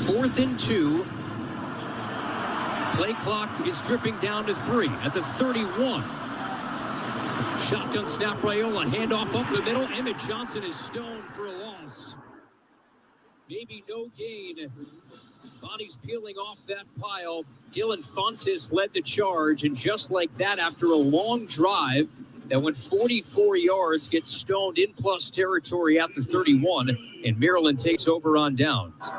4th and 2. Play clock is dripping down to 3 at the 31. Shotgun snap, Raiola, handoff up the middle. Emmett Johnson is stoned for a loss. Maybe no gain. Bodies peeling off that pile. Dylan Fontes led the charge, and just like that, after a long drive that went 44 yards, gets stoned in plus territory at the 31, and Maryland takes over on downs.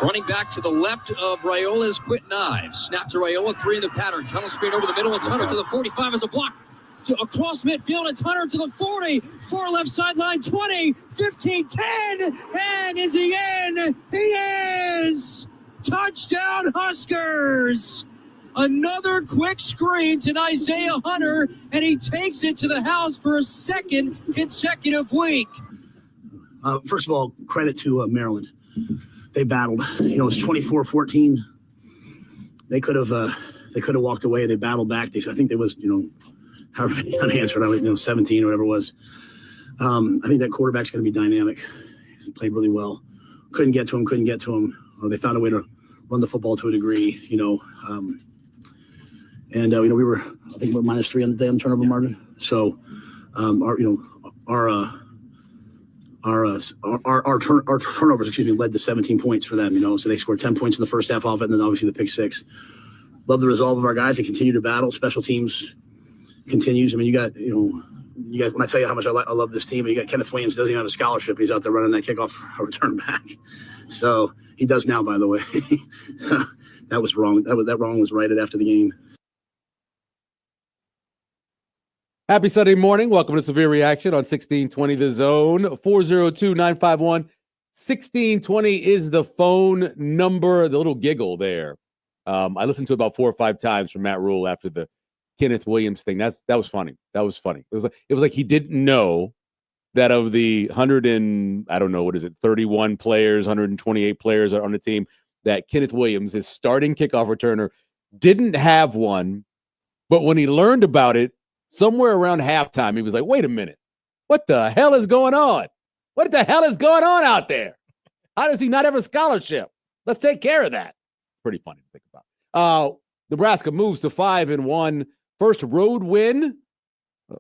Running back to the left of Raiola is Quentin Ives. Snap to Raiola, 3 in the pattern. Tunnel screen over the middle. It's Hunter to the 45 as a block. Across midfield, it's Hunter to the 40. Far left sideline, 20, 15, 10. And is he in? He is! Touchdown Huskers! Another quick screen to Isaiah Hunter, and he takes it to the house for a second consecutive week. First of all, credit to Maryland. They battled. It's 24-14. They could have walked away. They battled back. I think there was, however many unanswered, 17 or whatever it was. I think that quarterback's going to be dynamic. He played really well. Couldn't get to him. They found a way to run the football to a degree, we were, I think, we're -3 on the day on the turnover margin. So, our turnovers, led to 17 points for them, So they scored 10 points in the first half of it, and then obviously the pick 6. Love the resolve of our guys. They continue to battle. Special teams continues. I mean, you got when I tell you how much I love this team, you got Kenneth Williams doesn't even have a scholarship. He's out there running that kickoff return back. So he does now, by the way. That was wrong. That wrong was righted after the game. Happy Sunday morning. Welcome to Severe Reaction on 1620 The Zone. 402-951-1620 is the phone number. The little giggle there. I listened to it about 4 or 5 times from Matt Rule after the Kenneth Williams thing. That was funny. That was funny. It was like he didn't know that of the 31 players, 128 players on the team, that Kenneth Williams, his starting kickoff returner, didn't have one. But when he learned about it, somewhere around halftime, he was like, wait a minute. What the hell is going on? What the hell is going on out there? How does he not have a scholarship? Let's take care of that. Pretty funny to think about. Nebraska moves to 5-1. First road win,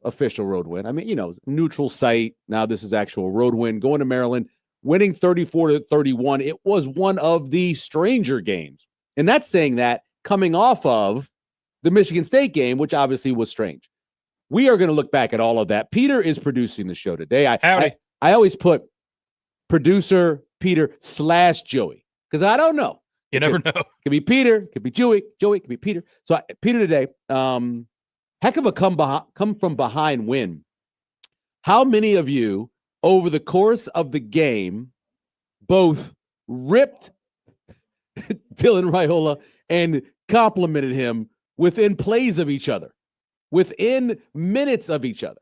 official road win. I mean, neutral site. Now this is actual road win. Going to Maryland, winning 34-31. It was one of the stranger games. And that's saying that coming off of the Michigan State game, which obviously was strange. We are going to look back at all of that. Peter is producing the show today. I always put producer Peter / Joey because I don't know. You never know. Could be Peter, could be Joey, could be Peter. So Peter today, heck of a come from behind win. How many of you over the course of the game both ripped Dylan Raiola and complimented him within plays of each other, within minutes of each other,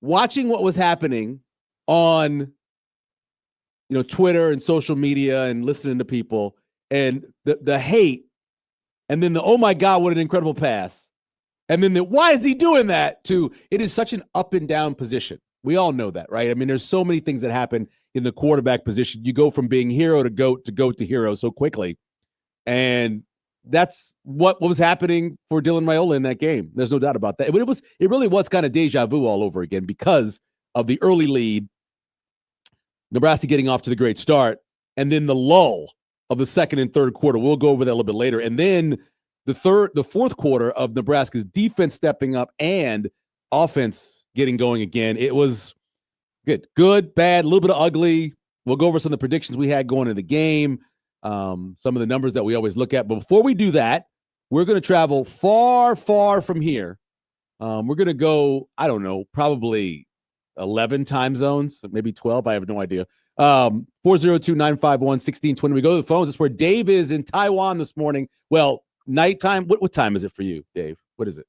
watching what was happening on Twitter and social media and listening to people and the hate, and then the oh my God, what an incredible pass, and then why is he doing that? To it is such an up and down position. We all know that, right? I mean, there's so many things that happen in the quarterback position. You go from being hero to goat to hero so quickly, and that's what was happening for Dylan Raiola in that game. There's no doubt about that. But it really was kind of deja vu all over again because of the early lead, Nebraska getting off to the great start, and then the lull of the second and third quarter. We'll go over that a little bit later. And then the fourth quarter of Nebraska's defense stepping up and offense getting going again. It was good, bad, a little bit of ugly. We'll go over some of the predictions we had going into the game, some of the numbers that we always look at. But before we do that, we're going to travel far, far from here. We're going to go, I don't know, probably 11 time zones, maybe 12. I have no idea. 402-951-1620. We go to the phones. That's where Dave is in Taiwan this morning. Well, nighttime. What time is it for you, Dave? What is it?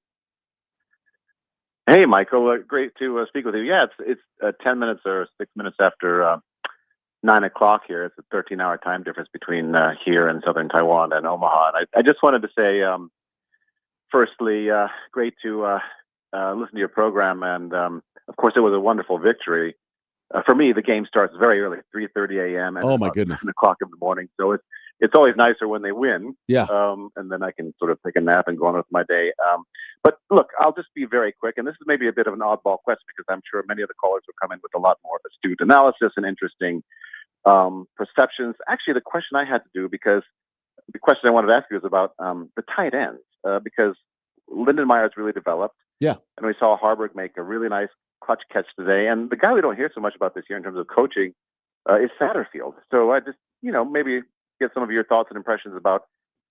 Hey, Michael. Great to speak with you. Yeah, it's 10 minutes or 6 minutes after 9 o'clock here. It's a 13-hour time difference between here and southern Taiwan and Omaha. And I just wanted to say, firstly, great to listen to your program. And, of course, it was a wonderful victory. for me, the game starts very early, 3:30 a.m. and Oh my about goodness. 10 o'clock in the morning. So it's always nicer when they win. Yeah. And then I can sort of take a nap and go on with my day. But look, I'll just be very quick. And this is maybe a bit of an oddball question because I'm sure many of the callers will come in with a lot more astute analysis and interesting perceptions. Actually, the question I had to do, because the question I wanted to ask you is about the tight ends, because Lyndon Myers really developed. Yeah. And we saw Harburg make a really nice clutch catch today. And the guy we don't hear so much about this year in terms of coaching is Satterfield. So I just, maybe get some of your thoughts and impressions about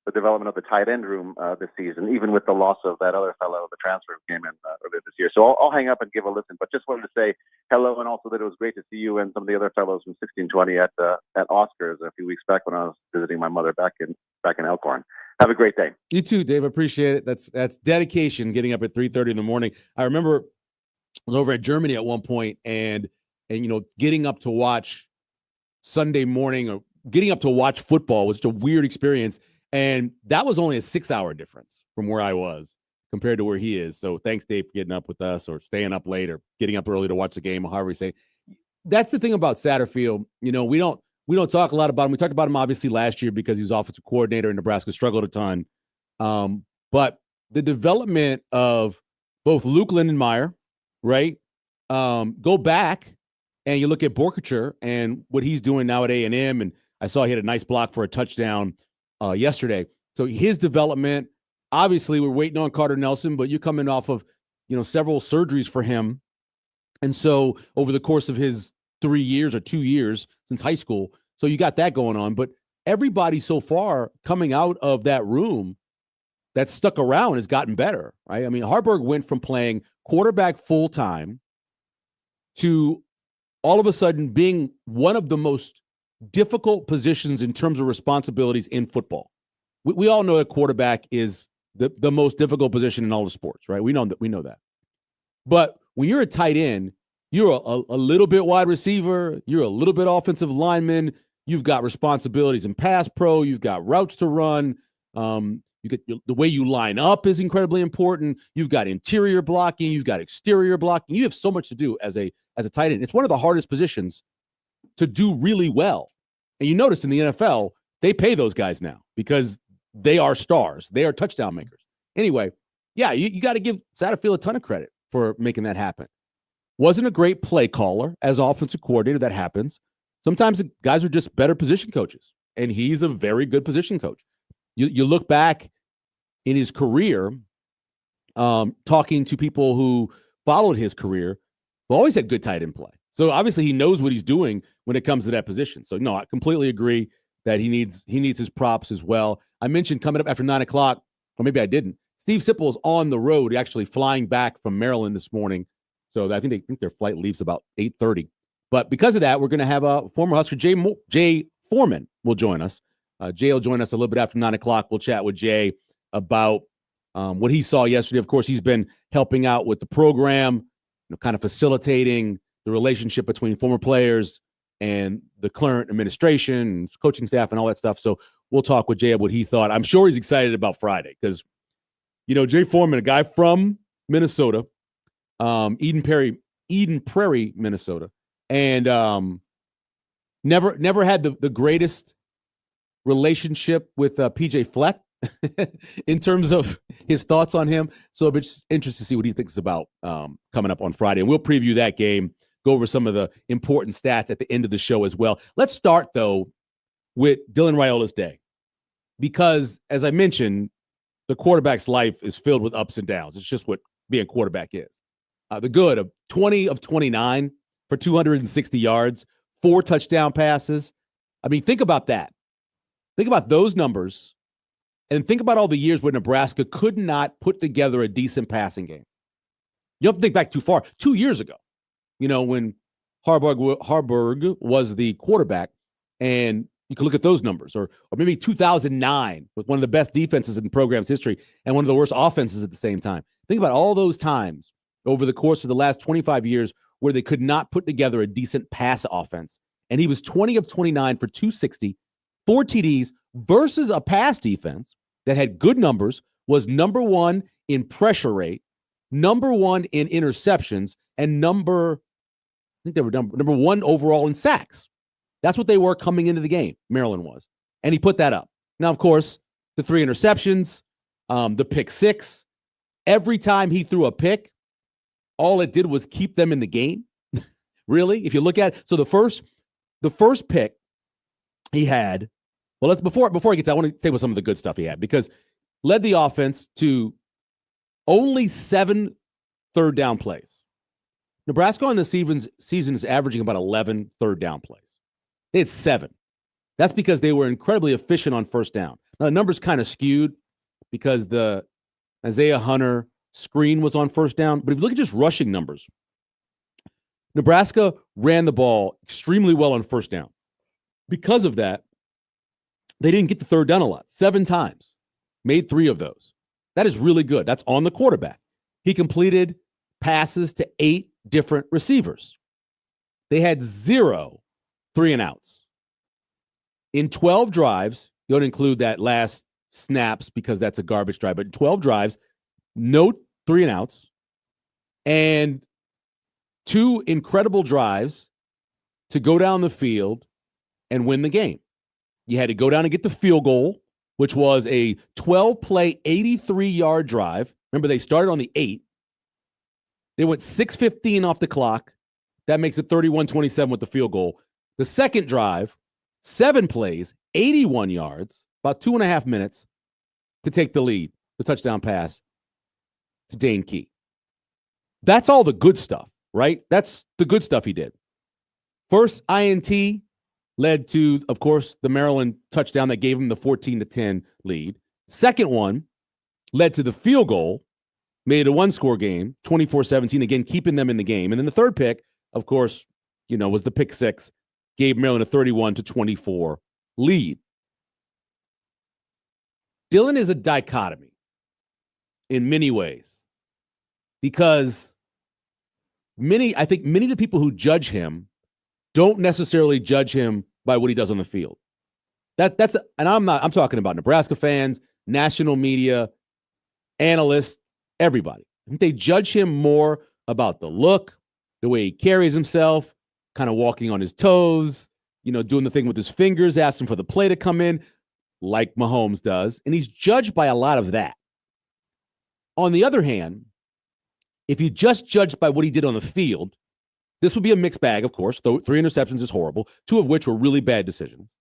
the development of the tight end room this season, even with the loss of that other fellow, the transfer who came in earlier this year. So I'll hang up and give a listen, but just wanted to say hello, and also that it was great to see you and some of the other fellows from 1620 at Oscars a few weeks back when I was visiting my mother back in Elkhorn. Have a great day. You too, Dave. I appreciate it. That's dedication, getting up at 3:30 in the morning. I remember I was over at Germany at one point and getting up to watch Sunday morning or getting up to watch football was just a weird experience. And that was only a 6-hour difference from where I was compared to where he is. So thanks, Dave, for getting up with us or staying up late or getting up early to watch the game or however you say. That's the thing about Satterfield. We don't talk a lot about him. We talked about him obviously last year because he was offensive coordinator in Nebraska, struggled a ton. But the development of both Luke Lindenmeyer, right? Go back and you look at Borkacher and what he's doing now at A&M. And I saw he had a nice block for a touchdown yesterday. So his development, obviously we're waiting on Carter Nelson, but you're coming off of, several surgeries for him. And so over the course of his 3 years or 2 years since high school, so you got that going on. But everybody so far coming out of that room that stuck around has gotten better, right? I mean, Harburg went from playing quarterback full-time to all of a sudden being one of the most difficult positions in terms of responsibilities in football. We all know that quarterback is the most difficult position in all the sports, right? We know that. But when you're a tight end, you're a little bit wide receiver, you're a little bit offensive lineman, you've got responsibilities in pass pro, you've got routes to run, you get the way you line up is incredibly important. You've got interior blocking, you've got exterior blocking. You have so much to do as a tight end. It's one of the hardest positions to do really well. And you notice in the NFL, they pay those guys now because they are stars. They are touchdown makers. Anyway, yeah, you got to give Satterfield a ton of credit for making that happen. Wasn't a great play caller as offensive coordinator. That happens. Sometimes the guys are just better position coaches, and he's a very good position coach. You look back in his career, talking to people who followed his career, who always had good tight end play. So obviously he knows what he's doing when it comes to that position. So no, I completely agree that he needs his props as well. I mentioned coming up after 9 o'clock, or maybe I didn't. Steve Sipple is on the road, actually flying back from Maryland this morning. So I think their flight leaves about 8:30. But because of that, we're going to have a former Husker, Jay Foreman, will join us. Jay will join us a little bit after 9 o'clock. We'll chat with Jay about what he saw yesterday. Of course, he's been helping out with the program, kind of facilitating the relationship between former players and the current administration, coaching staff, and all that stuff. So we'll talk with Jay about what he thought. I'm sure he's excited about Friday because, Jay Foreman, a guy from Minnesota, Eden Prairie, Minnesota, and never had the greatest relationship with PJ Fleck in terms of his thoughts on him. So I'm just interested to see what he thinks about coming up on Friday. And we'll preview that game, go over some of the important stats at the end of the show as well. Let's start, though, with Dylan Raiola's day. Because, as I mentioned, the quarterback's life is filled with ups and downs. It's just what being a quarterback is. The good of 20 of 29 for 260 yards, 4 touchdown passes. I mean, think about that. Think about those numbers, and think about all the years where Nebraska could not put together a decent passing game. You don't have to think back too far. 2 years ago, when Harburg was the quarterback, and you can look at those numbers, or maybe 2009 with one of the best defenses in the program's history and one of the worst offenses at the same time. Think about all those times over the course of the last 25 years where they could not put together a decent pass offense. And he was 20 of 29 for 260, 4 TDs versus a pass defense that had good numbers, was number 1 in pressure rate, number 1 in interceptions, and number think they were number one overall in sacks. That's what they were coming into the game. Maryland was. And he put that up. Now, of course, the 3 interceptions, the pick 6. Every time he threw a pick, all it did was keep them in the game. Really? If you look at it. So the first pick he had, well, before I get to that, I want to say what some of the good stuff he had, because led the offense to only 7 third down plays. Nebraska on the season is averaging about 11 third down plays. They had 7. That's because they were incredibly efficient on first down. Now, the number's kind of skewed because the Isaiah Hunter screen was on first down. But if you look at just rushing numbers, Nebraska ran the ball extremely well on first down. Because of that, they didn't get the third down a lot. 7 times. Made 3 of those. That is really good. That's on the quarterback. He completed passes to 8 different receivers. They had 0 3-and-outs. In 12 drives, you don't include that last snaps because that's a garbage drive, but 12 drives, no 3-and-outs, and 2 incredible drives to go down the field and win the game. You had to go down and get the field goal, which was a 12-play, 83-yard drive. Remember, they started on the 8. They went 6:15 off the clock. That makes it 31-27 with the field goal. The second drive, 7 plays, 81 yards, about 2.5 minutes to take the lead, the touchdown pass to Dane Key. That's all the good stuff, right? That's the good stuff he did. First INT led to, of course, the Maryland touchdown that gave him the 14-10 lead. Second one led to the field goal, made it a 1-score game, 24-17, again, keeping them in the game. And then the third pick, of course, was the pick 6, gave Maryland a 31-24 lead. Dylan is a dichotomy in many ways because I think many of the people who judge him don't necessarily judge him by what he does on the field. And I'm talking about Nebraska fans, national media, analysts, everybody. I think they judge him more about the look, the way he carries himself, kind of walking on his toes, doing the thing with his fingers, asking for the play to come in, like Mahomes does. And he's judged by a lot of that. On the other hand, if you just judged by what he did on the field, this would be a mixed bag, of course. 3 interceptions is horrible, 2 of which were really bad decisions.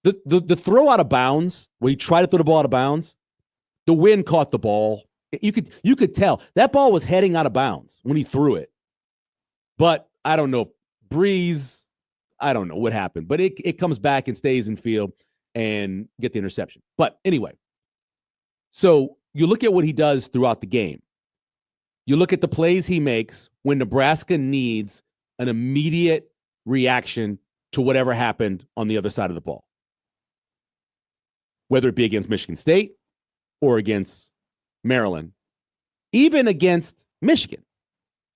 The throw out of bounds, where he tried to throw the ball out of bounds, the wind caught the ball. You could tell that ball was heading out of bounds when he threw it. But I don't know, breeze, I don't know what happened. But it comes back and stays in field and get the interception. But anyway, so you look at what he does throughout the game. You look at the plays he makes when Nebraska needs an immediate reaction to whatever happened on the other side of the ball, whether it be against Michigan State or against Maryland, even against Michigan.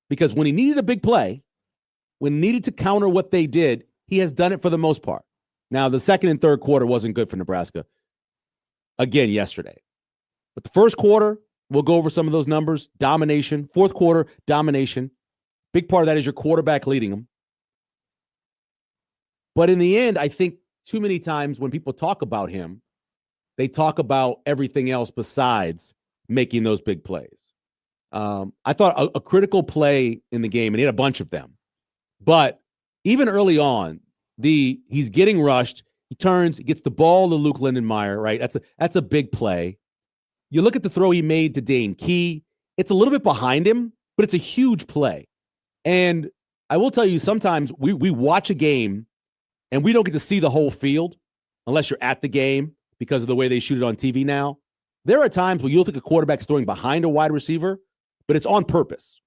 Because when he needed a big play, when needed to counter what they did, he has done it for the most part. Now, the second and third quarter wasn't good for Nebraska, again, yesterday. But the first quarter, we'll go over some of those numbers. Domination. Fourth quarter, domination. Big part of that is your quarterback leading them. But in the end, I think too many times when people talk about him, they talk about everything else besides making those big plays. I thought a critical play in the game, and he had a bunch of them. But even early on, he's getting rushed. He turns, he gets the ball to Luke Lindenmeyer, right? That's a big play. You look at the throw he made to Dane Key. It's a little bit behind him, but it's a huge play. And I will tell you, sometimes we watch a game and we don't get to see the whole field unless you're at the game because of the way they shoot it on TV now. There are times where you'll think a quarterback's throwing behind a wide receiver, but it's on purpose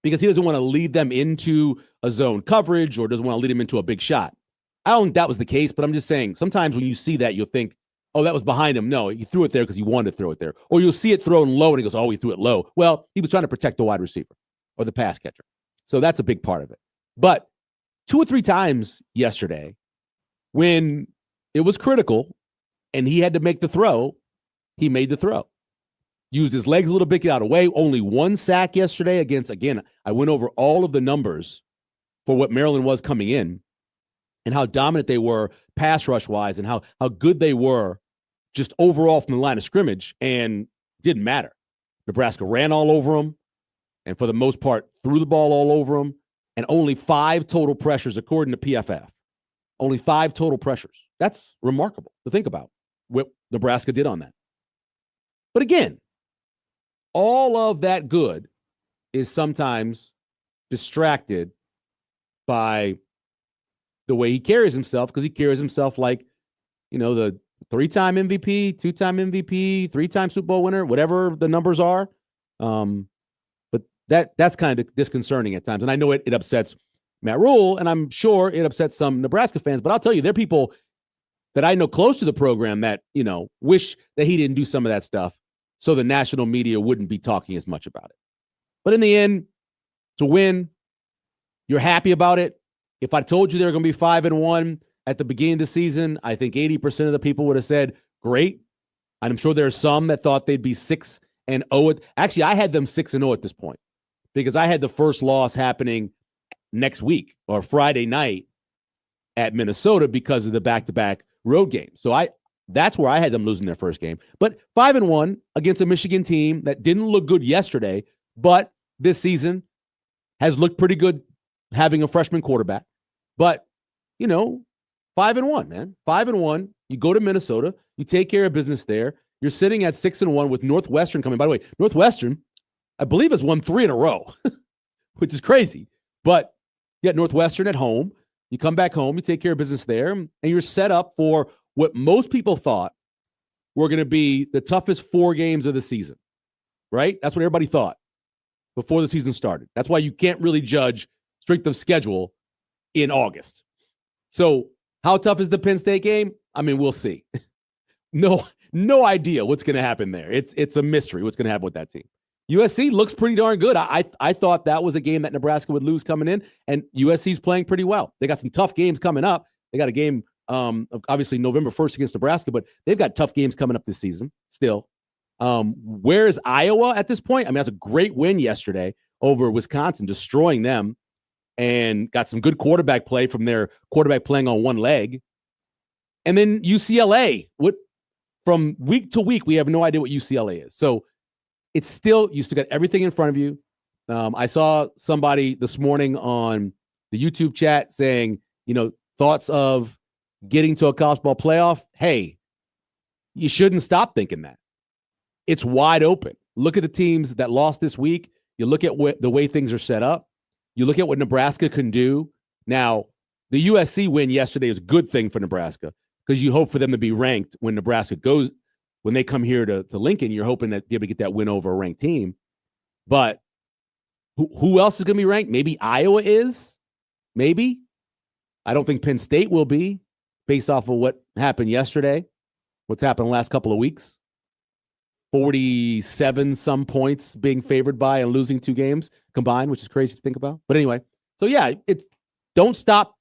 because he doesn't want to lead them into a zone coverage or doesn't want to lead them into a big shot. I don't think that was the case, but I'm just saying sometimes when you see that, you'll think, oh, that was behind him. No, he threw it there because he wanted to throw it there. Or you'll see it thrown low and he goes, oh, he threw it low. Well, he was trying to protect the wide receiver or the pass catcher. So that's a big part of it. But 2 or 3 times yesterday when it was critical and he had to make the throw, he made the throw. used his legs a little bit, get out of the way. Only one sack yesterday against, again, I went over all of the numbers for what Maryland was coming in and how dominant they were pass rush wise and how good they were just overall from the line of scrimmage, and didn't matter. Nebraska ran all over them and for the most part threw the ball all over them, and only 5 total pressures according to PFF. Only 5 total pressures. That's remarkable to think about what Nebraska did on that. But again, all of that good is sometimes distracted by the way he carries himself, because he carries himself like, the 3-time MVP, 2-time MVP, 3-time Super Bowl winner, whatever the numbers are. But that's kind of disconcerting at times. And I know it upsets Matt Rule, and I'm sure it upsets some Nebraska fans, but I'll tell you, there are people that I know close to the program that, wish that he didn't do some of that stuff so the national media wouldn't be talking as much about it. But in the end, to win, you're happy about it. If I told you they were going to be 5-1 at the beginning of the season, I think 80% of the people would have said, great. And I'm sure there are some that thought they'd be 6-0. Actually, I had them 6-0 at this point because I had the first loss happening next week or Friday night at Minnesota because of the back-to-back road games. So that's where I had them losing their first game. But 5-1 against a Michigan team that didn't look good yesterday, but this season has looked pretty good having a freshman quarterback. But, 5-1, man. 5-1. You go to Minnesota. You take care of business there. You're sitting at 6-1 with Northwestern coming. By the way, Northwestern, I believe, has won 3 in a row, which is crazy. But you got Northwestern at home. You come back home. You take care of business there. And you're set up for what most people thought were going to be the toughest 4 games of the season, right? That's what everybody thought before the season started. That's why you can't really judge strength of schedule in August. So how tough is the Penn State game? I mean, we'll see. No idea what's going to happen there. It's a mystery what's going to happen with that team. USC looks pretty darn good. I thought that was a game that Nebraska would lose coming in, and USC's playing pretty well. They got some tough games coming up. They got a game, obviously November 1st against Nebraska, but they've got tough games coming up this season still. Where is Iowa at this point? I mean, that's a great win yesterday over Wisconsin, destroying them, and got some good quarterback play from their quarterback playing on one leg. And then UCLA, from week to week, we have no idea what UCLA is. So it's still, you still got everything in front of you. I saw somebody this morning on the YouTube chat saying, thoughts of getting to a college ball playoff. Hey, you shouldn't stop thinking that. It's wide open. Look at the teams that lost this week. You look at the way things are set up. You look at what Nebraska can do. Now, the USC win yesterday is a good thing for Nebraska because you hope for them to be ranked when they come here to Lincoln. You're hoping that they'll be able to get that win over a ranked team. But who else is going to be ranked? Maybe Iowa is. Maybe. I don't think Penn State will be based off of what happened yesterday, what's happened the last couple of weeks. 47 some points being favored by and losing 2 games combined, which is crazy to think about. But anyway, so yeah, don't stop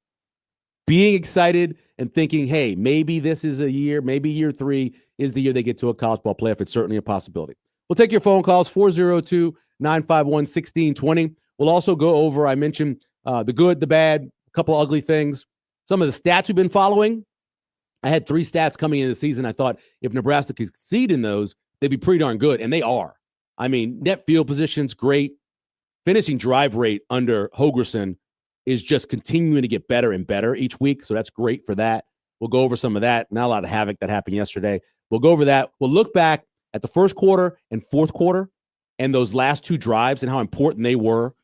being excited and thinking, hey, maybe this is a year, maybe year 3 is the year they get to a college ball playoff. It's certainly a possibility. We'll take your phone calls, 402-951-1620. We'll also go over, I mentioned the good, the bad, a couple ugly things. Some of the stats we've been following. I had 3 stats coming into the season. I thought if Nebraska could succeed in those, they'd be pretty darn good, and they are. I mean, net field position's great. Finishing drive rate under Holgorsen is just continuing to get better and better each week, so that's great for that. We'll go over some of that. Not a lot of havoc that happened yesterday. We'll go over that. We'll look back at the first quarter and fourth quarter and those last 2 drives and how important they were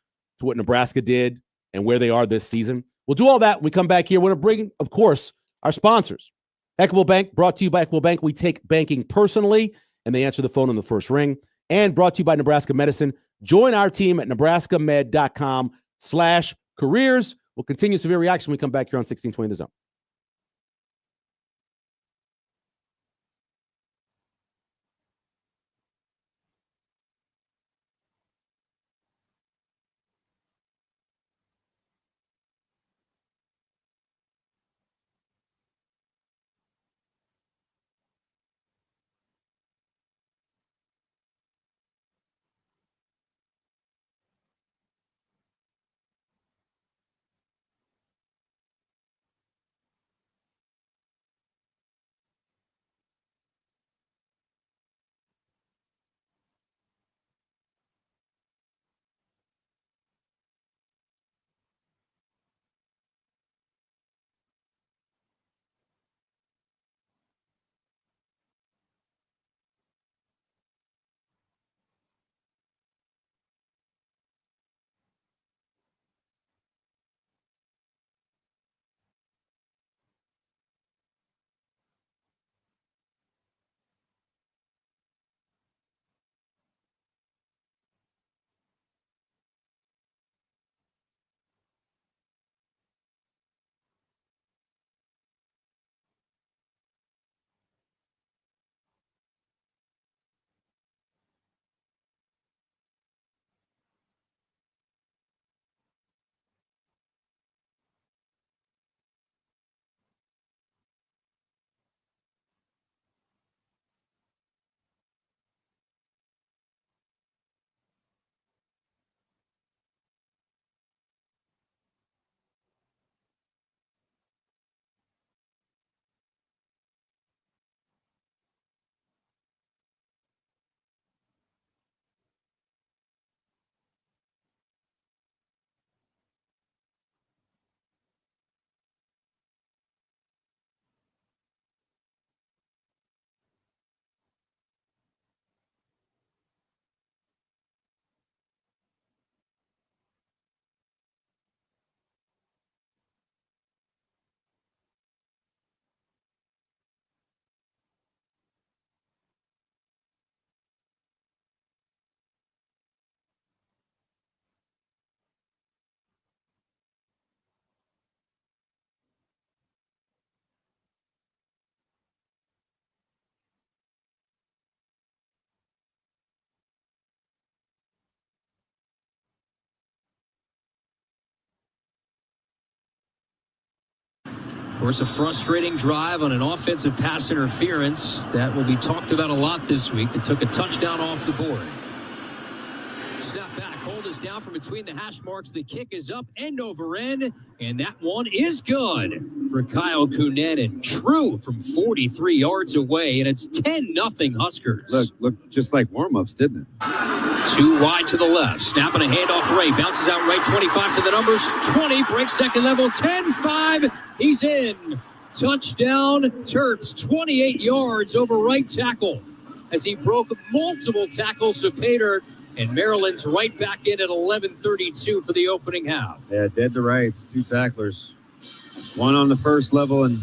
to what Nebraska did and where they are this season. We'll do all that when we come back here. We're going to bring, of course, our sponsors. Equitable Bank, brought to you by Equitable Bank. We take banking personally, and they answer the phone on the first ring. And brought to you by Nebraska Medicine. Join our team at nebraskamed.com/careers. We'll continue severe reaction when we come back here on 1620 The Zone. course, a frustrating drive on an offensive pass interference that will be talked about a lot this week. That took a touchdown off the board. Snap back. Hold is down from between the hash marks. The kick is up end over end, and that one is good for Kyle Kunanen. True from 43 yards away, and it's 10-0 Huskers. Look just like warm-ups, didn't it? Too wide to the left. Snapping a handoff right. Bounces out right. 25 to the numbers. 20. Breaks second level. 10-5. He's in. Touchdown Terps. 28 yards over right tackle as he broke multiple tackles to pay dirt. And Maryland's right back in at 11:32 for the opening half. Yeah, dead to rights. 2 tacklers. One on the first level, and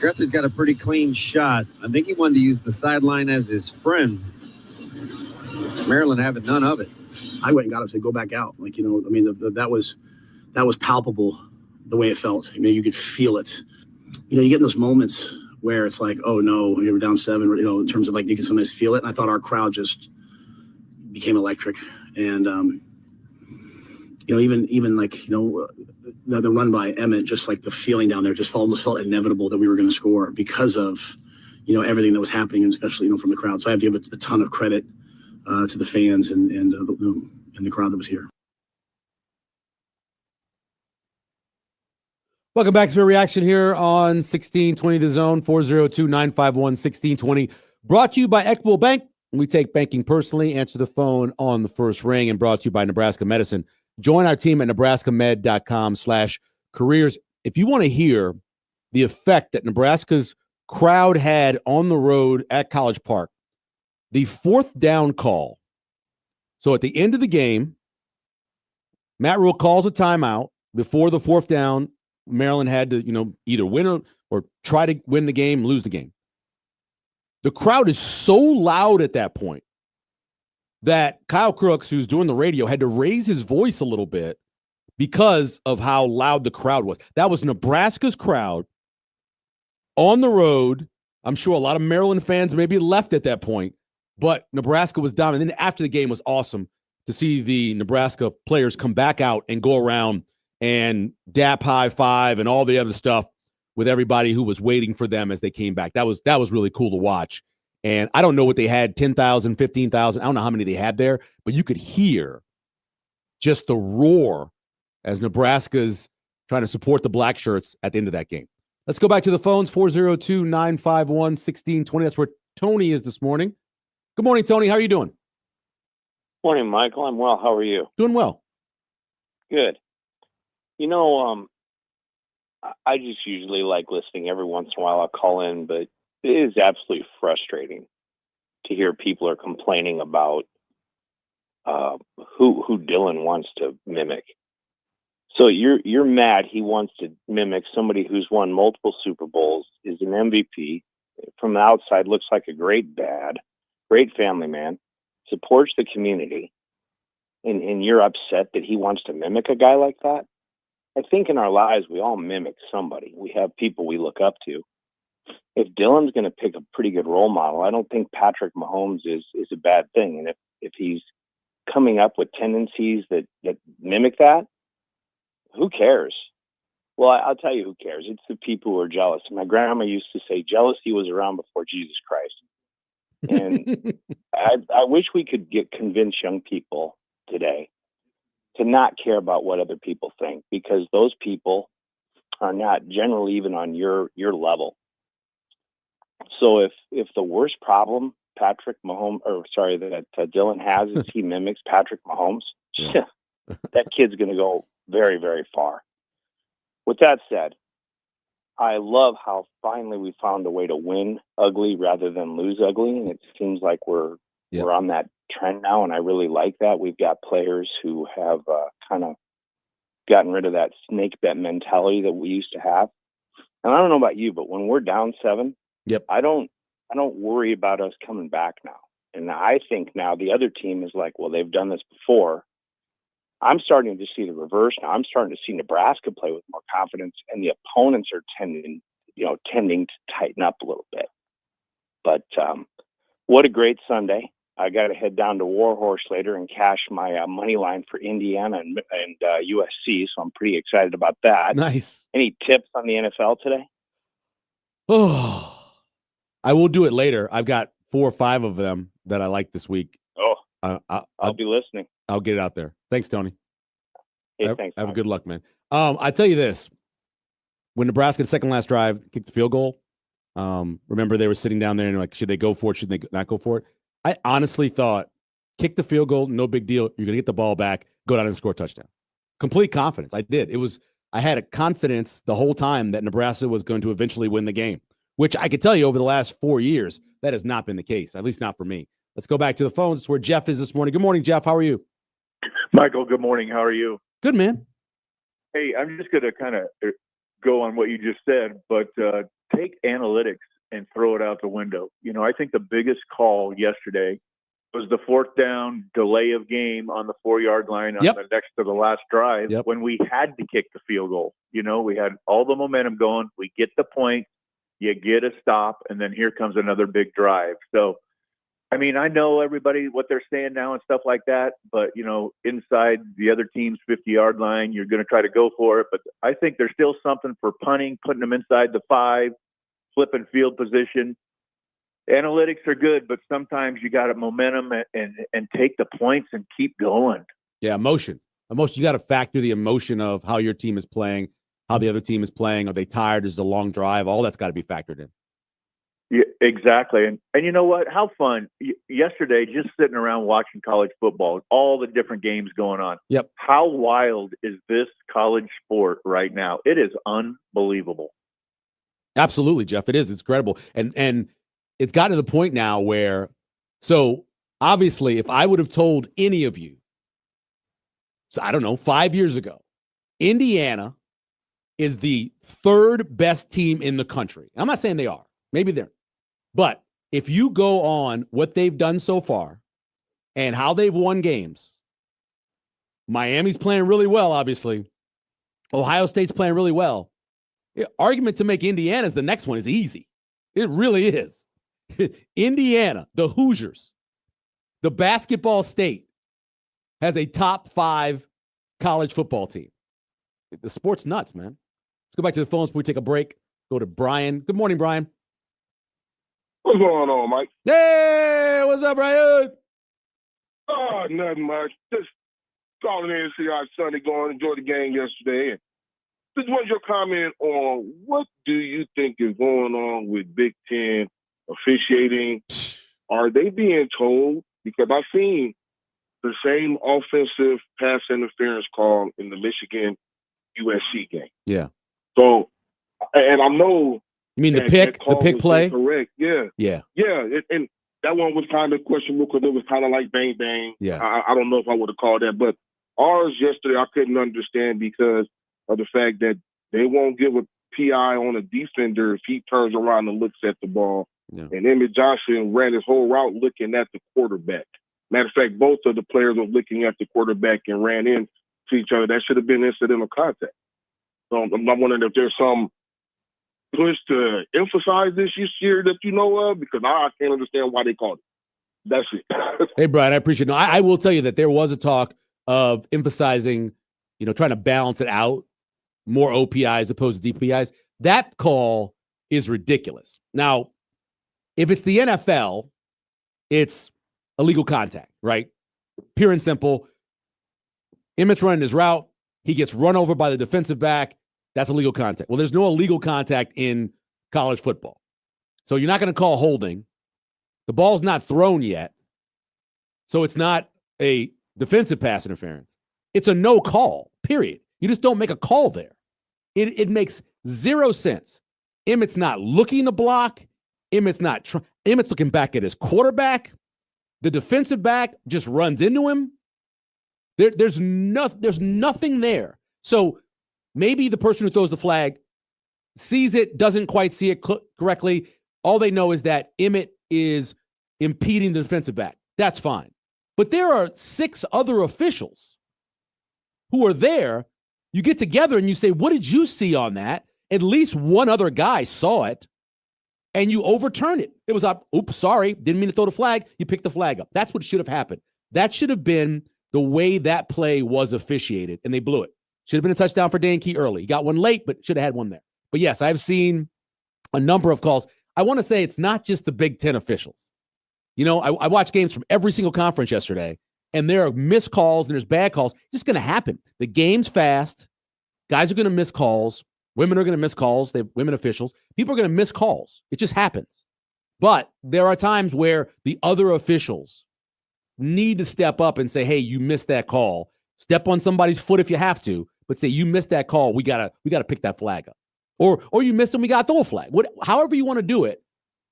Guthrie's got a pretty clean shot. I think he wanted to use the sideline as his friend. Maryland having none of it. I went and got him to go back out. Like, that was palpable the way it felt. You could feel it. You get in those moments where it's like, oh no, you're down 7, in terms of like, you can sometimes feel it. And I thought our crowd just became electric. And, even like, the run by Emmett, just like the feeling down there just almost felt inevitable that we were going to score because of, everything that was happening, and especially, from the crowd. So I have to give a ton of credit to the fans and the crowd that was here. Welcome back to a reaction here on 1620 The Zone, 402-951-1620. Brought to you by Equitable Bank. We take banking personally. Answer the phone on the first ring, and brought to you by Nebraska Medicine. Join our team at nebraskamed.com/careers. If you want to hear the effect that Nebraska's crowd had on the road at College Park, the 4th down call. So at the end of the game, Matt Rule calls a timeout before the 4th down. Maryland had to, either win or try to win the game, lose the game. The crowd is so loud at that point that Kyle Crooks, who's doing the radio, had to raise his voice a little bit because of how loud the crowd was. That was Nebraska's crowd on the road. I'm sure a lot of Maryland fans maybe left at that point, but Nebraska was dominant. And then after the game was awesome to see the Nebraska players come back out and go around and dap high five and all the other stuff with everybody who was waiting for them as they came back. That was really cool to watch. And I don't know what they had, 10,000, 15,000. I don't know how many they had there, but you could hear just the roar as Nebraska's trying to support the black shirts at the end of that game. Let's go back to the phones, 402-951-1620. That's where Tony is this morning. Good morning, Tony. How are you doing? Morning, Michael. I'm well. How are you? Doing well. Good. I just usually like listening. Every once in a while I'll call in, but it is absolutely frustrating to hear people are complaining about who Dylan wants to mimic. So you're mad he wants to mimic somebody who's won multiple Super Bowls, is an MVP, from the outside looks like a great dad, great family man, supports the community, and you're upset that he wants to mimic a guy like that? I think in our lives, we all mimic somebody. We have people we look up to. If Dylan's going to pick a pretty good role model, I don't think Patrick Mahomes is a bad thing. And if he's coming up with tendencies that mimic that, who cares? Well, I'll tell you who cares. It's the people who are jealous. My grandma used to say jealousy was around before Jesus Christ. And I wish we could convince young people today to not care about what other people think, because those people are not generally even on your level. So if the worst problem Dylan has is he mimics Patrick Mahomes, that kid's going to go very, very far. With that said, I love how finally we found a way to win ugly rather than lose ugly. And it seems like we're on that trend now, and I really like that. We've got players who have kind of gotten rid of that snake bet mentality that we used to have. And I don't know about you, but when we're down 7, I don't worry about us coming back now. And I think now the other team is like, well, they've done this before. I'm starting to see the reverse now. I'm starting to see Nebraska play with more confidence, and the opponents are tending to tighten up a little bit. But what a great Sunday. I got to head down to Warhorse later and cash my money line for Indiana and USC. So I'm pretty excited about that. Nice. Any tips on the NFL today? Oh, I will do it later. I've got 4 or 5 of them that I like this week. Oh, I'll be listening. I'll get it out there. Thanks, Tony. Hey, thanks. Have a good luck, man. I tell you this: when Nebraska's second last drive kicked the field goal, remember they were sitting down there and like, should they go for it? Should they not go for it? I honestly thought, kick the field goal, no big deal. You're gonna get the ball back, go down and score a touchdown. Complete confidence. I did. I had a confidence the whole time that Nebraska was going to eventually win the game, which I could tell you over the last 4 years, that has not been the case, at least not for me. Let's go back to the phones. It's where Jeff is this morning. Good morning, Jeff. How are you? Michael, good morning. How are you? Good, man. Hey, I'm just going to kind of go on what you just said, but take analytics and throw it out the window. I think the biggest call yesterday was the 4th down delay of game on the 4-yard line on the next to the last drive when we had to kick the field goal. We had all the momentum going. We get the point, you get a stop, and then here comes another big drive. So, I mean, I know everybody what they're saying now and stuff like that, but inside the other team's 50-yard line, you're going to try to go for it. But I think there's still something for punting, putting them inside the 5, flipping field position. Analytics are good, but sometimes you got momentum and take the points and keep going. Yeah, emotion. You got to factor the emotion of how your team is playing, how the other team is playing. Are they tired? Is it a long drive? All that's got to be factored in. Yeah, exactly. And you know what? How fun. Yesterday, just sitting around watching college football, all the different games going on. Yep. How wild is this college sport right now? It is unbelievable. Absolutely, Jeff. It is. It's incredible. And it's gotten to the point now where, so obviously, if I would have told any of you, so I don't know, 5 years ago, Indiana is the 3rd best team in the country. I'm not saying they are. Maybe they're. But if you go on what they've done so far and how they've won games, Miami's playing really well, obviously. Ohio State's playing really well. Argument to make Indiana's the next one is easy. It really is. Indiana, the Hoosiers, the basketball state, has a top 5 college football team. The sport's nuts, man. Let's go back to the phones before we take a break. Go to Brian. Good morning, Brian. What's going on, Mike? Hey, what's up, Brian? Oh, nothing much. Just calling in to see how Sunday going. Enjoyed the game yesterday. And just what's your comment on what do you think is going on with Big Ten officiating? Are they being told? Because I've seen the same offensive pass interference call in the Michigan USC game. Yeah. So, and I know. You mean the pick play? Correct. Yeah. Yeah. Yeah. And that one was kind of questionable because it was kind of like bang bang. Yeah. I don't know if I would have called that, but ours yesterday I couldn't understand because of the fact that they won't give a PI on a defender if he turns around and looks at the ball. Yeah. And Emmett Johnson ran his whole route looking at the quarterback. Matter of fact, both of the players were looking at the quarterback and ran into each other. That should have been incidental contact. So I'm wondering if there's some push to emphasize this year that you know of, because I can't understand why they called it. That's it. Hey, Brian, I appreciate it. No, I will tell you that there was a talk of emphasizing, trying to balance it out, more OPI as opposed to DPIs. That call is ridiculous. Now, if it's the NFL, it's illegal contact, right? Pure and simple. Emmett's running his route. He gets run over by the defensive back. That's illegal contact. Well, there's no illegal contact in college football. So you're not going to call holding. The ball's not thrown yet. So it's not a defensive pass interference. It's a no call, period. You just don't make a call there. It makes zero sense. Emmett's not looking to block. Emmett's looking back at his quarterback. The defensive back just runs into him. There's nothing there. So maybe the person who throws the flag sees it, doesn't quite see it correctly. All they know is that Emmett is impeding the defensive back. That's fine. But there are 6 other officials who are there. You get together and you say, what did you see on that? At least one other guy saw it. and you overturn it. It was up. Oops, sorry. Didn't mean to throw the flag. You picked the flag up. That's what should have happened. That should have been the way that play was officiated, and they blew it. Should have been a touchdown for Dan Key early. He got one late, but should have had one there. But yes, I've seen a number of calls. I want to say it's not just the Big Ten officials. You know, I watched games from every single conference yesterday, and there are missed calls and there's bad calls. It's just going to happen. The game's fast. Guys are going to miss calls. Women are going to miss calls. They have women officials. People are going to miss calls. It just happens. But there are times where the other officials need to step up and say, hey, you missed that call. Step on somebody's foot if you have to, but say, you missed that call. We gotta pick that flag up. Or you missed them, we got to throw a flag. However you want to do it,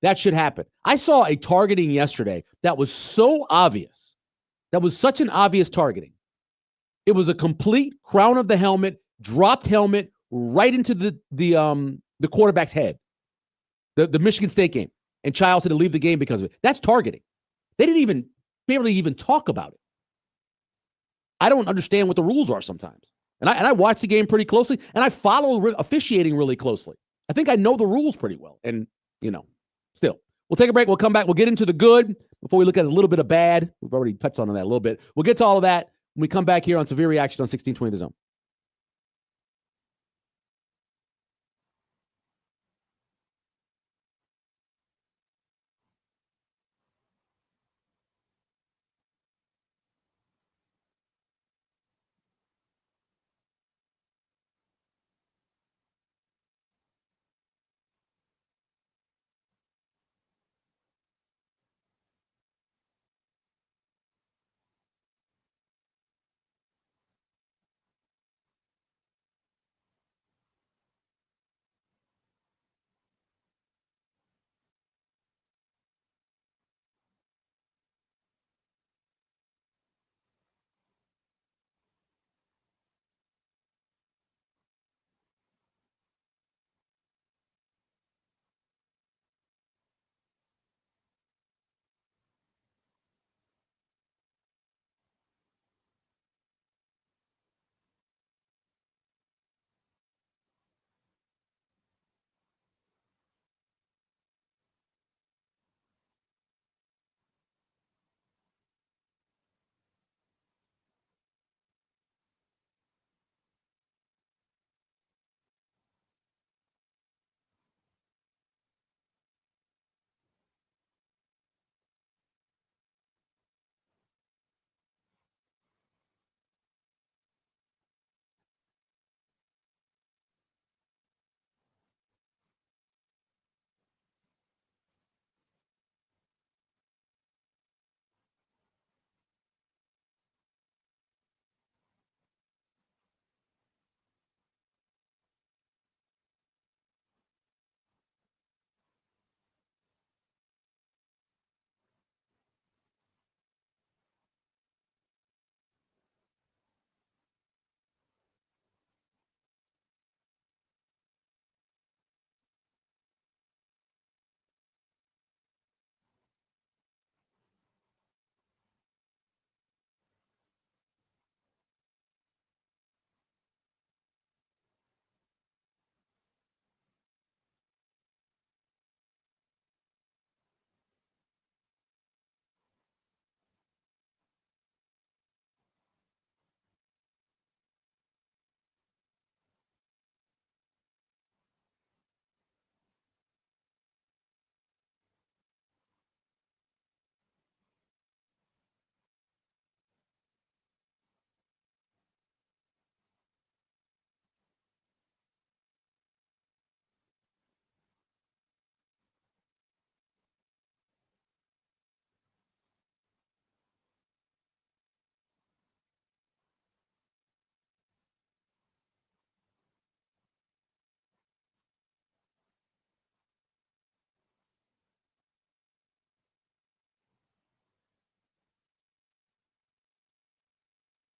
that should happen. I saw a targeting yesterday that was so obvious. That was such an obvious targeting. It was a complete crown of the helmet, dropped helmet right into the quarterback's head. The Michigan State game. And Childs had to leave the game because of it. That's targeting. They didn't barely even talk about it. I don't understand what the rules are sometimes. And I watch the game pretty closely, and I follow officiating really closely. I think I know the rules pretty well. And, still. We'll take a break. We'll come back. We'll get into the good before we look at a little bit of bad. We've already touched on that a little bit. We'll get to all of that when we come back here on Severe Reaction on 1620 The Zone.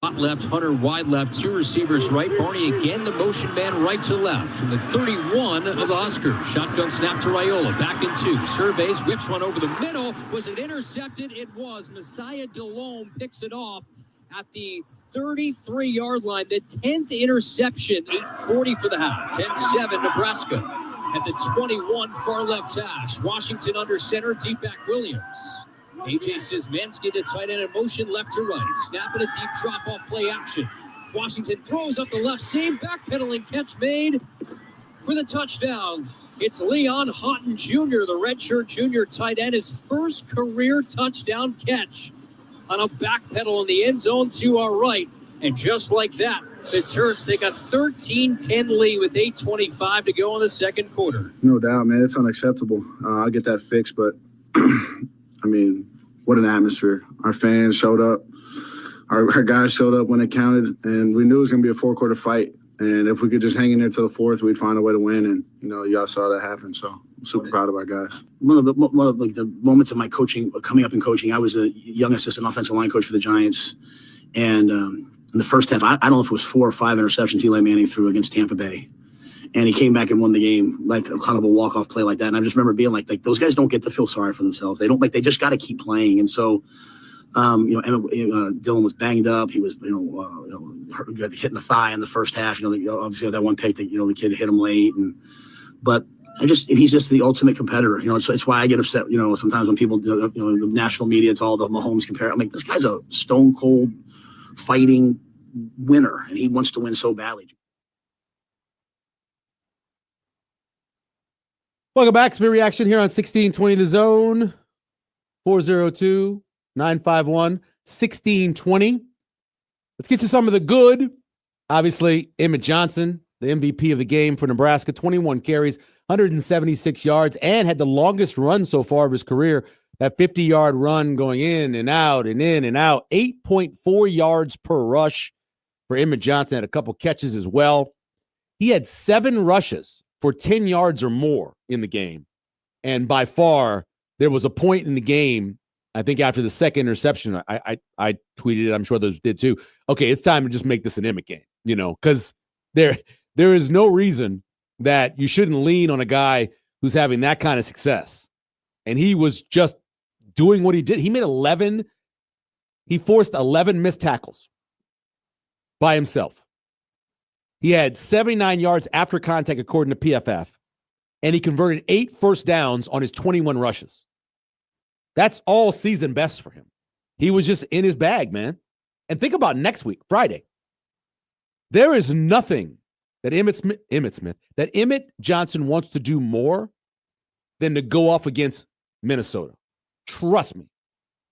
Hot left, Hunter wide left, two receivers right. Barney again, the motion man right to left from the 31 of the Huskers. Shotgun snap to Raiola, back in two. Surveys, whips one over the middle. Was it intercepted? It was. Messiah Delhomme picks it off at the 33-yard line. The 10th interception, 8:40 for the half. 10-7 Nebraska. At the 21, far left hash. Washington under center, deep back Williams. A.J. Szymanski, the tight end in motion, left to right. Snapping a deep drop-off play action. Washington throws up the left seam, backpedaling catch made for the touchdown. It's Leon Houghton Jr., the redshirt junior tight end, his first career touchdown catch on a backpedal in the end zone to our right. And just like that, the Terps take a 13-10 lead with 8:25 to go in the second quarter. No doubt, man. It's unacceptable. I'll get that fixed, but, I mean, what an atmosphere. Our fans showed up. Our guys showed up when it counted, and we knew it was going to be a four-quarter fight. And if we could just hang in there till the fourth, we'd find a way to win. And, y'all saw that happen. So I'm super proud of our guys. One of the moments of my coaching, coming up in coaching, I was a young assistant offensive line coach for the Giants. And in the first half, I don't know if it was 4 or 5 interceptions Eli Manning threw against Tampa Bay. And he came back and won the game, like a kind of a walk-off play like that. And I just remember being like those guys don't get to feel sorry for themselves. They just got to keep playing. And so, Dylan was banged up. He was, hit in the thigh in the first half. Obviously that one pick that, the kid hit him late. But he's just the ultimate competitor. It's why I get upset, sometimes when people, the national media, it's all the Mahomes compare. I'm like, this guy's a stone cold fighting winner, and he wants to win so badly. Welcome back to the reaction here on 1620 The Zone. 402-951-1620. Let's get to some of the good. Obviously, Emmett Johnson, the MVP of the game for Nebraska, 21 carries, 176 yards, and had the longest run so far of his career. That 50-yard run going in and out and in and out. 8.4 yards per rush for Emmett Johnson. Had a couple catches as well. He had 7 rushes for 10 yards or more in the game. And by far, there was a point in the game, I think after the second interception, I tweeted it, I'm sure those did too. Okay, it's time to just make this an Emmett game, because there is no reason that you shouldn't lean on a guy who's having that kind of success. And he was just doing what he did. He forced 11 missed tackles by himself. He had 79 yards after contact, according to PFF, and he converted 8 first downs on his 21 rushes. That's all season best for him. He was just in his bag, man. And think about next week, Friday. There is nothing that Emmett Johnson wants to do more than to go off against Minnesota. Trust me.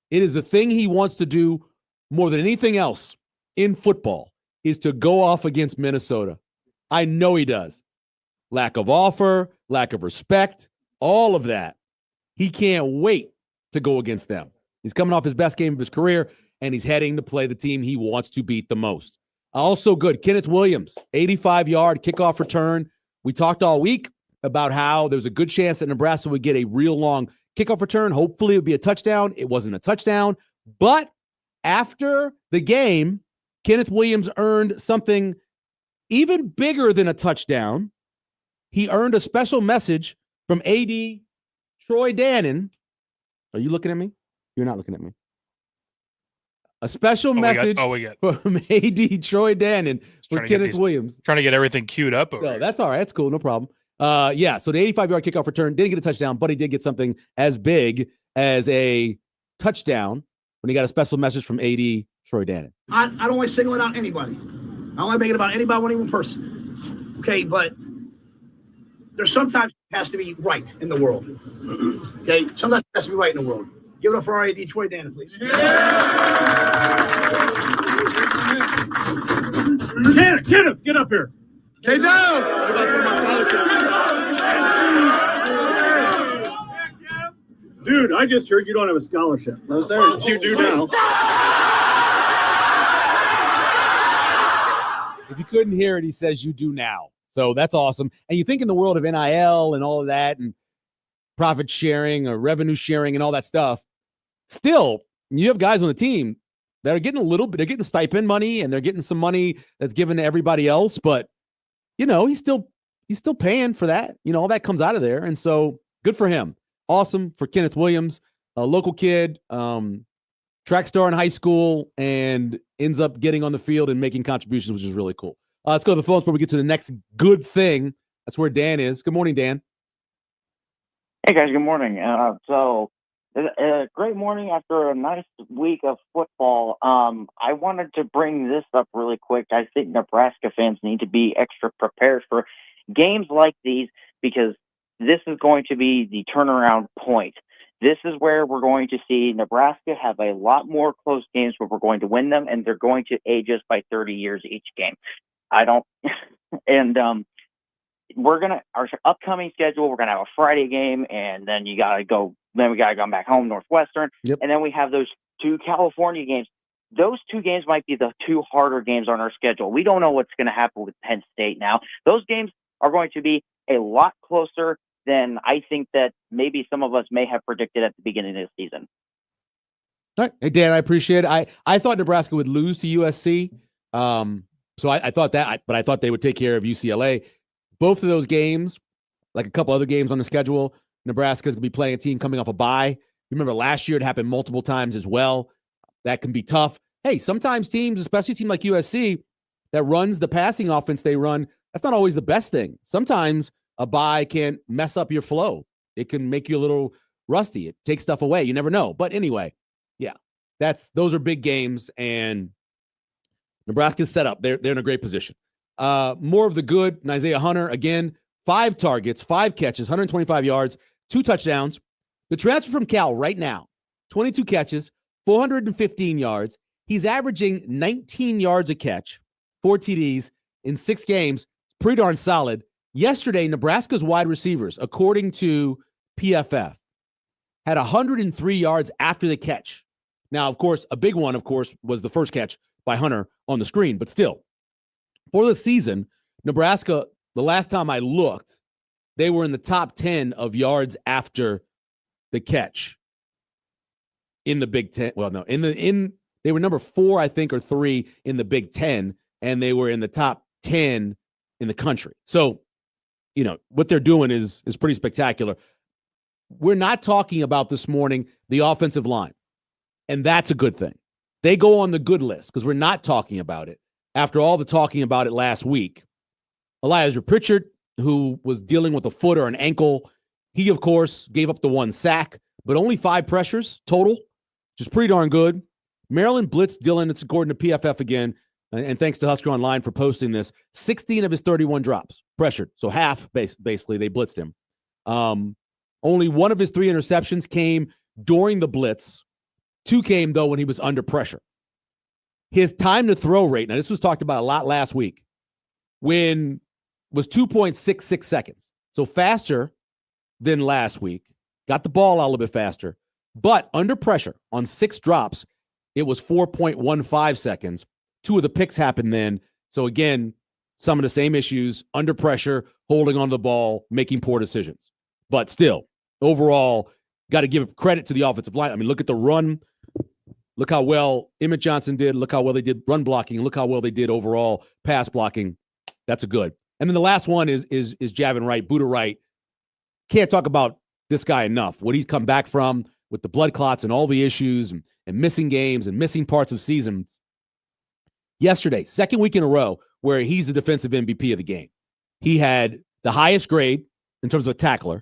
It is the thing he wants to do more than anything else in football, is to go off against Minnesota. I know he does. Lack of offer, lack of respect, all of that. He can't wait to go against them. He's coming off his best game of his career, and he's heading to play the team he wants to beat the most. Also good, Kenneth Williams, 85-yard kickoff return. We talked all week about how there was a good chance that Nebraska would get a real long kickoff return. Hopefully it would be a touchdown. It wasn't a touchdown. But after the game, Kenneth Williams earned something even bigger than a touchdown. He earned a special message from AD Troy Dannon. Are you looking at me? You're not looking at me. A special message from AD Troy Dannon for Kenneth Williams. Trying to get everything queued up. No, that's all right. That's cool. No problem. So the 85-yard kickoff return didn't get a touchdown, but he did get something as big as a touchdown when he got a special message from AD Troy Dannon. I don't always single out anybody. I don't like making it about anybody, one person. Okay, but there's sometimes it has to be right in the world. Okay, sometimes it has to be right in the world. Give it up for our AD Troy Dannon, please. Kenneth, get up here. Hey, down. Dude, I just heard you don't have a scholarship. No, sir. You do now. If you couldn't hear it, he says you do now. So that's awesome. And you think in the world of NIL and all of that and profit sharing or revenue sharing and all that stuff, still, you have guys on the team that are getting a little bit, they're getting stipend money and they're getting some money that's given to everybody else. But, he's still paying for that. All that comes out of there. And so good for him. Awesome for Kenneth Williams, a local kid, track star in high school, and ends up getting on the field and making contributions, which is really cool. Let's go to the phones before we get to the next good thing. That's where Dan is. Good morning, Dan. Hey guys, good morning. Great morning after a nice week of football. I wanted to bring this up really quick. I think Nebraska fans need to be extra prepared for games like these because this is going to be the turnaround point. This is where we're going to see Nebraska have a lot more close games where we're going to win them, and they're going to age us by 30 years each game. Our upcoming schedule, we're gonna have a Friday game, and then we gotta come back home, Northwestern, and then we have those 2 California games. Those 2 games might be the 2 harder games on our schedule. We don't know what's going to happen with Penn State now. Those games are going to be a lot closer than I think that maybe some of us may have predicted at the beginning of the season. All right. Hey, Dan, I appreciate it. I thought Nebraska would lose to USC. So I thought that, but I thought they would take care of UCLA. Both of those games, like a couple other games on the schedule, Nebraska's going to be playing a team coming off a bye. Remember last year it happened multiple times as well. That can be tough. Hey, sometimes teams, especially a team like USC, that runs the passing offense they run, that's not always the best thing. Sometimes a bye can mess up your flow. It can make you a little rusty. It takes stuff away. You never know. But anyway, yeah, those are big games, and Nebraska's set up. They're in a great position. More of the good, Isaiah Hunter, again, 5 targets, 5 catches, 125 yards, 2 touchdowns. The transfer from Cal right now, 22 catches, 415 yards. He's averaging 19 yards a catch, 4 TDs in 6 games. Pretty darn solid. Yesterday, Nebraska's wide receivers, according to PFF, had 103 yards after the catch. Now, of course, a big one, was the first catch by Hunter on the screen, but still. For the season, Nebraska, the last time I looked, they were in the top 10 of yards after the catch in the Big Ten. Well, no, they were number 4, I think, or 3 in the Big Ten, and they were in the top 10 in the country. So, what they're doing is pretty spectacular. We're not talking about this morning the offensive line, and that's a good thing. They go on the good list because we're not talking about it. After all the talking about it last week, Elijah Pritchard, who was dealing with a foot or an ankle, he, of course, gave up the 1 sack, but only 5 pressures total, which is pretty darn good. Maryland blitzed Dylan. It's according to PFF again, and thanks to Husker Online for posting this. 16 of his 31 drops pressured, so half, basically, they blitzed him. Only 1 of his 3 interceptions came during the blitz. 2 came, though, when he was under pressure. His time to throw rate, now this was talked about a lot last week, was 2.66 seconds. So faster than last week. Got the ball out a little bit faster. But under pressure on 6 drops, it was 4.15 seconds. 2 of the picks happened then. So again, some of the same issues, under pressure, holding on to the ball, making poor decisions. But still, overall, got to give credit to the offensive line. I mean, look at the run. Look how well Emmett Johnson did. Look how well they did run blocking. Look how well they did overall pass blocking. That's a good. And then the last one is Javin Wright, Buddha Wright. Can't talk about this guy enough. What he's come back from with the blood clots and all the issues and missing games and missing parts of seasons. Yesterday, 2nd week in a row where he's the defensive MVP of the game. He had the highest grade in terms of a tackler,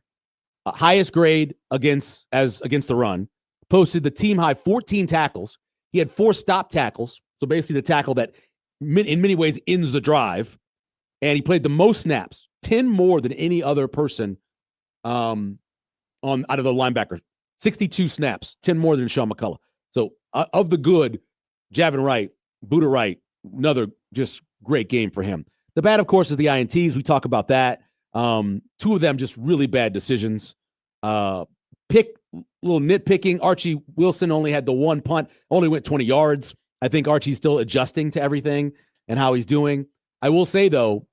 highest grade against the run. Posted the team high 14 tackles. He had 4 stop tackles, so basically the tackle that in many ways ends the drive. And he played the most snaps, 10 more than any other person out of the linebackers. 62 snaps, 10 more than Sean McCullough. So of the good, Javin Wright, Buddha Wright, another just great game for him. The bad, of course, is the INTs. We talk about that. 2 of them just really bad decisions. Little nitpicking. Archie Wilson only had the 1 punt, only went 20 yards. I think Archie's still adjusting to everything and how he's doing. I will say, though,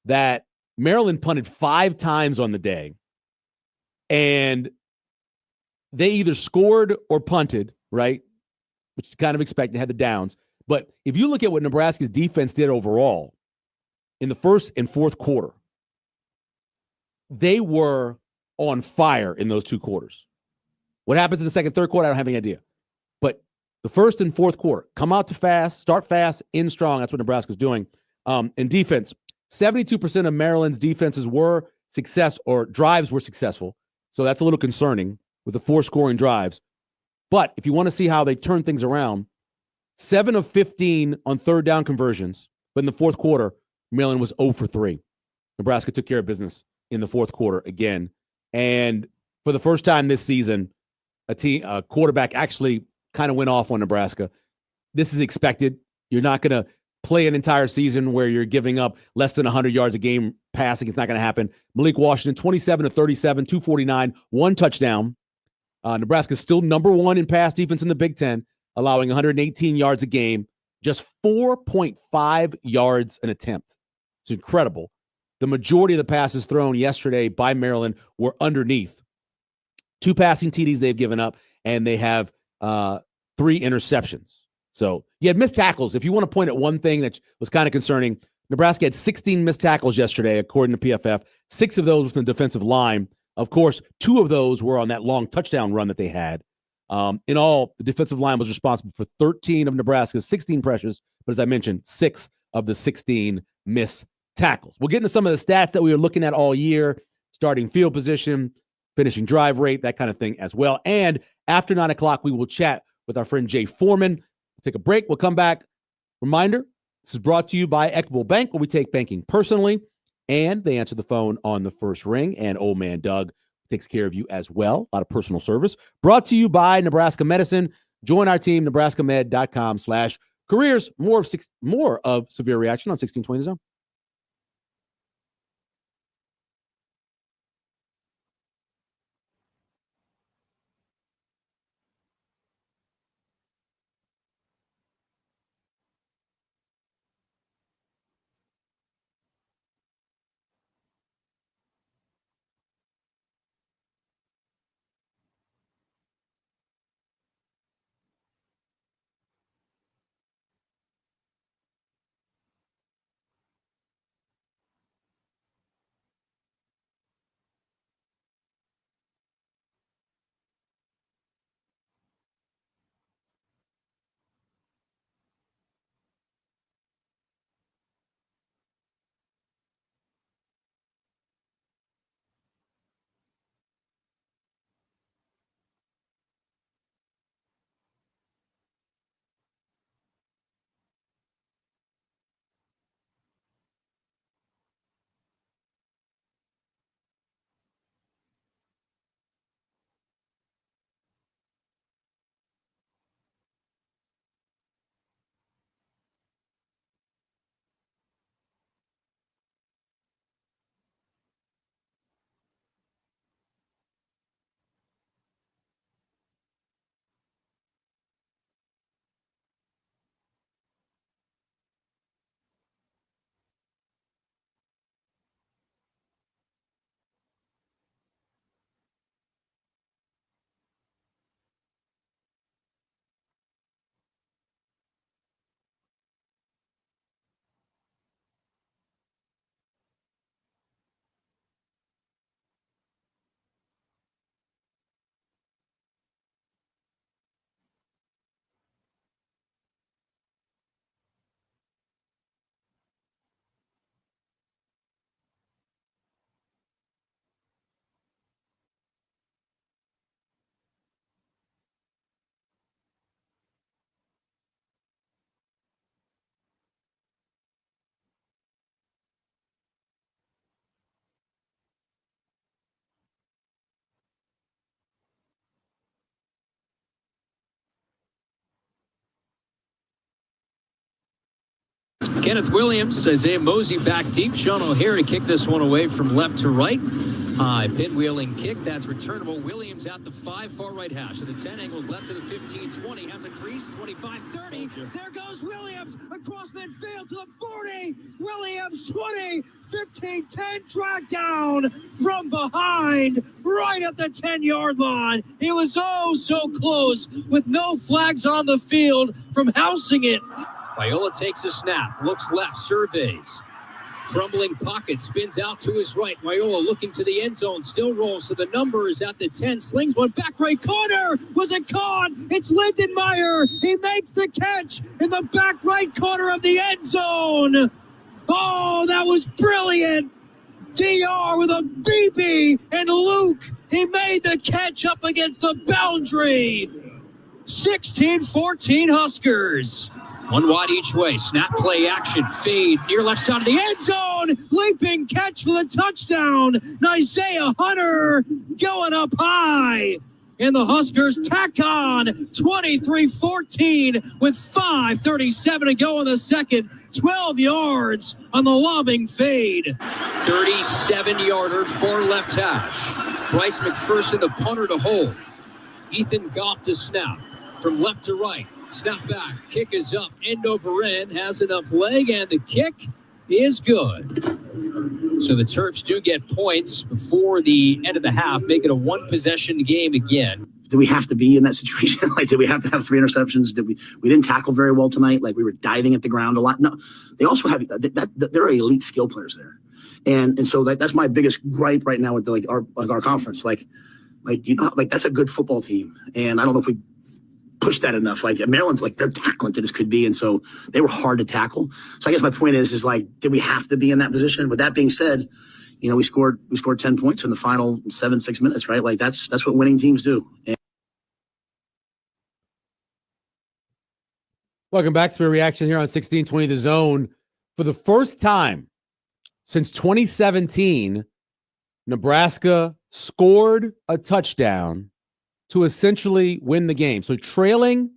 that Maryland punted 5 times on the day, and they either scored or punted, right? Which is kind of expected, had the downs. But if you look at what Nebraska's defense did overall in the first and fourth quarter, they were on fire in those 2 quarters. What happens in the second, third quarter, I don't have any idea. But the first and fourth quarter, come out to fast, start fast, in strong. That's what Nebraska's doing. In defense, 72% of Maryland's defenses were drives were successful. So that's a little concerning with the 4 scoring drives. But if you want to see how they turn things around, 7 of 15 on third down conversions. But in the fourth quarter, Maryland was 0 for 3. Nebraska took care of business in the fourth quarter again. And for the first time this season, a quarterback actually kind of went off on Nebraska. This is expected. You're not going to play an entire season where you're giving up less than 100 yards a game passing. It's not going to happen. Malik Washington, 27 of 37, 249, 1 touchdown. Nebraska's still number 1 in pass defense in the Big Ten, allowing 118 yards a game, just 4.5 yards an attempt. It's incredible. The majority of the passes thrown yesterday by Maryland were underneath. 2 passing TDs they've given up, and they have 3 interceptions. So you had missed tackles. If you want to point at one thing that was kind of concerning, Nebraska had 16 missed tackles yesterday, according to PFF. 6 of those within the defensive line. Of course, 2 of those were on that long touchdown run that they had. In all, the defensive line was responsible for 13 of Nebraska's 16 pressures, but as I mentioned, 6 of the 16 missed tackles. We'll get into some of the stats that we were looking at all year, starting field position, finishing drive rate, that kind of thing as well. And after 9 o'clock, we will chat with our friend Jay Foreman. We'll take a break. We'll come back. Reminder, this is brought to you by Equitable Bank, where we take banking personally, and they answer the phone on the first ring. And old man Doug takes care of you as well. A lot of personal service. Brought to you by Nebraska Medicine. Join our team, nebraskamed.com/careers. More of Severe Reaction on 1620 The Zone. Kenneth Williams, Isaiah Mosey back deep. Sean O'Hare to kick this one away from left to right. High pinwheeling kick. That's returnable. Williams at the 5, far right hash. Of the 10, angles left to the 15, 20. Has a crease, 25, 30. There goes Williams across midfield to the 40. Williams, 20, 15, 10. Track down from behind, right at the 10-yard line. He was so close with no flags on the field from housing it. Viola takes a snap, looks left, surveys. Crumbling pocket, spins out to his right. Viola looking to the end zone, still rolls, so the number is at the 10. Slings one back right corner. Was it caught? It's Lindenmeyer. He makes the catch in the back right corner of the end zone. Oh, that was brilliant. DR with a BB, and Luke, he made the catch up against the boundary. 16-14 Huskers. One wide each way. Snap play action. Fade near left side of the end zone. Leaping catch for the touchdown. Isaiah Hunter going up high. And the Huskers tack on 23-14 with 5:37 to go in the second. 12 yards on the lobbing fade. 37-yarder for left hash. Bryce McPherson, the punter to hold. Ethan Goff to snap. From left to right. Snap back. Kick is up. End over end. Has enough leg. And the kick is good. So the Terps do get points before the end of the half, make it a one-possession game again. Do we have to be in that situation? Like, did we have to have 3 interceptions? We didn't tackle very well tonight? Like, we were diving at the ground a lot? No. They also have there are elite skill players there, and so that's my biggest gripe right now with our conference. Like that's a good football team, and I don't know if we push that enough. Like Maryland's they're talented as could be, and so they were hard to tackle. So I guess my point is did we have to be in that position? With that being said, we scored 10 points in the final 6 minutes, right? Like that's what winning teams do. Welcome back to a reaction here on 1620 The Zone. For the first time since 2017, Nebraska scored a touchdown to essentially win the game. So trailing,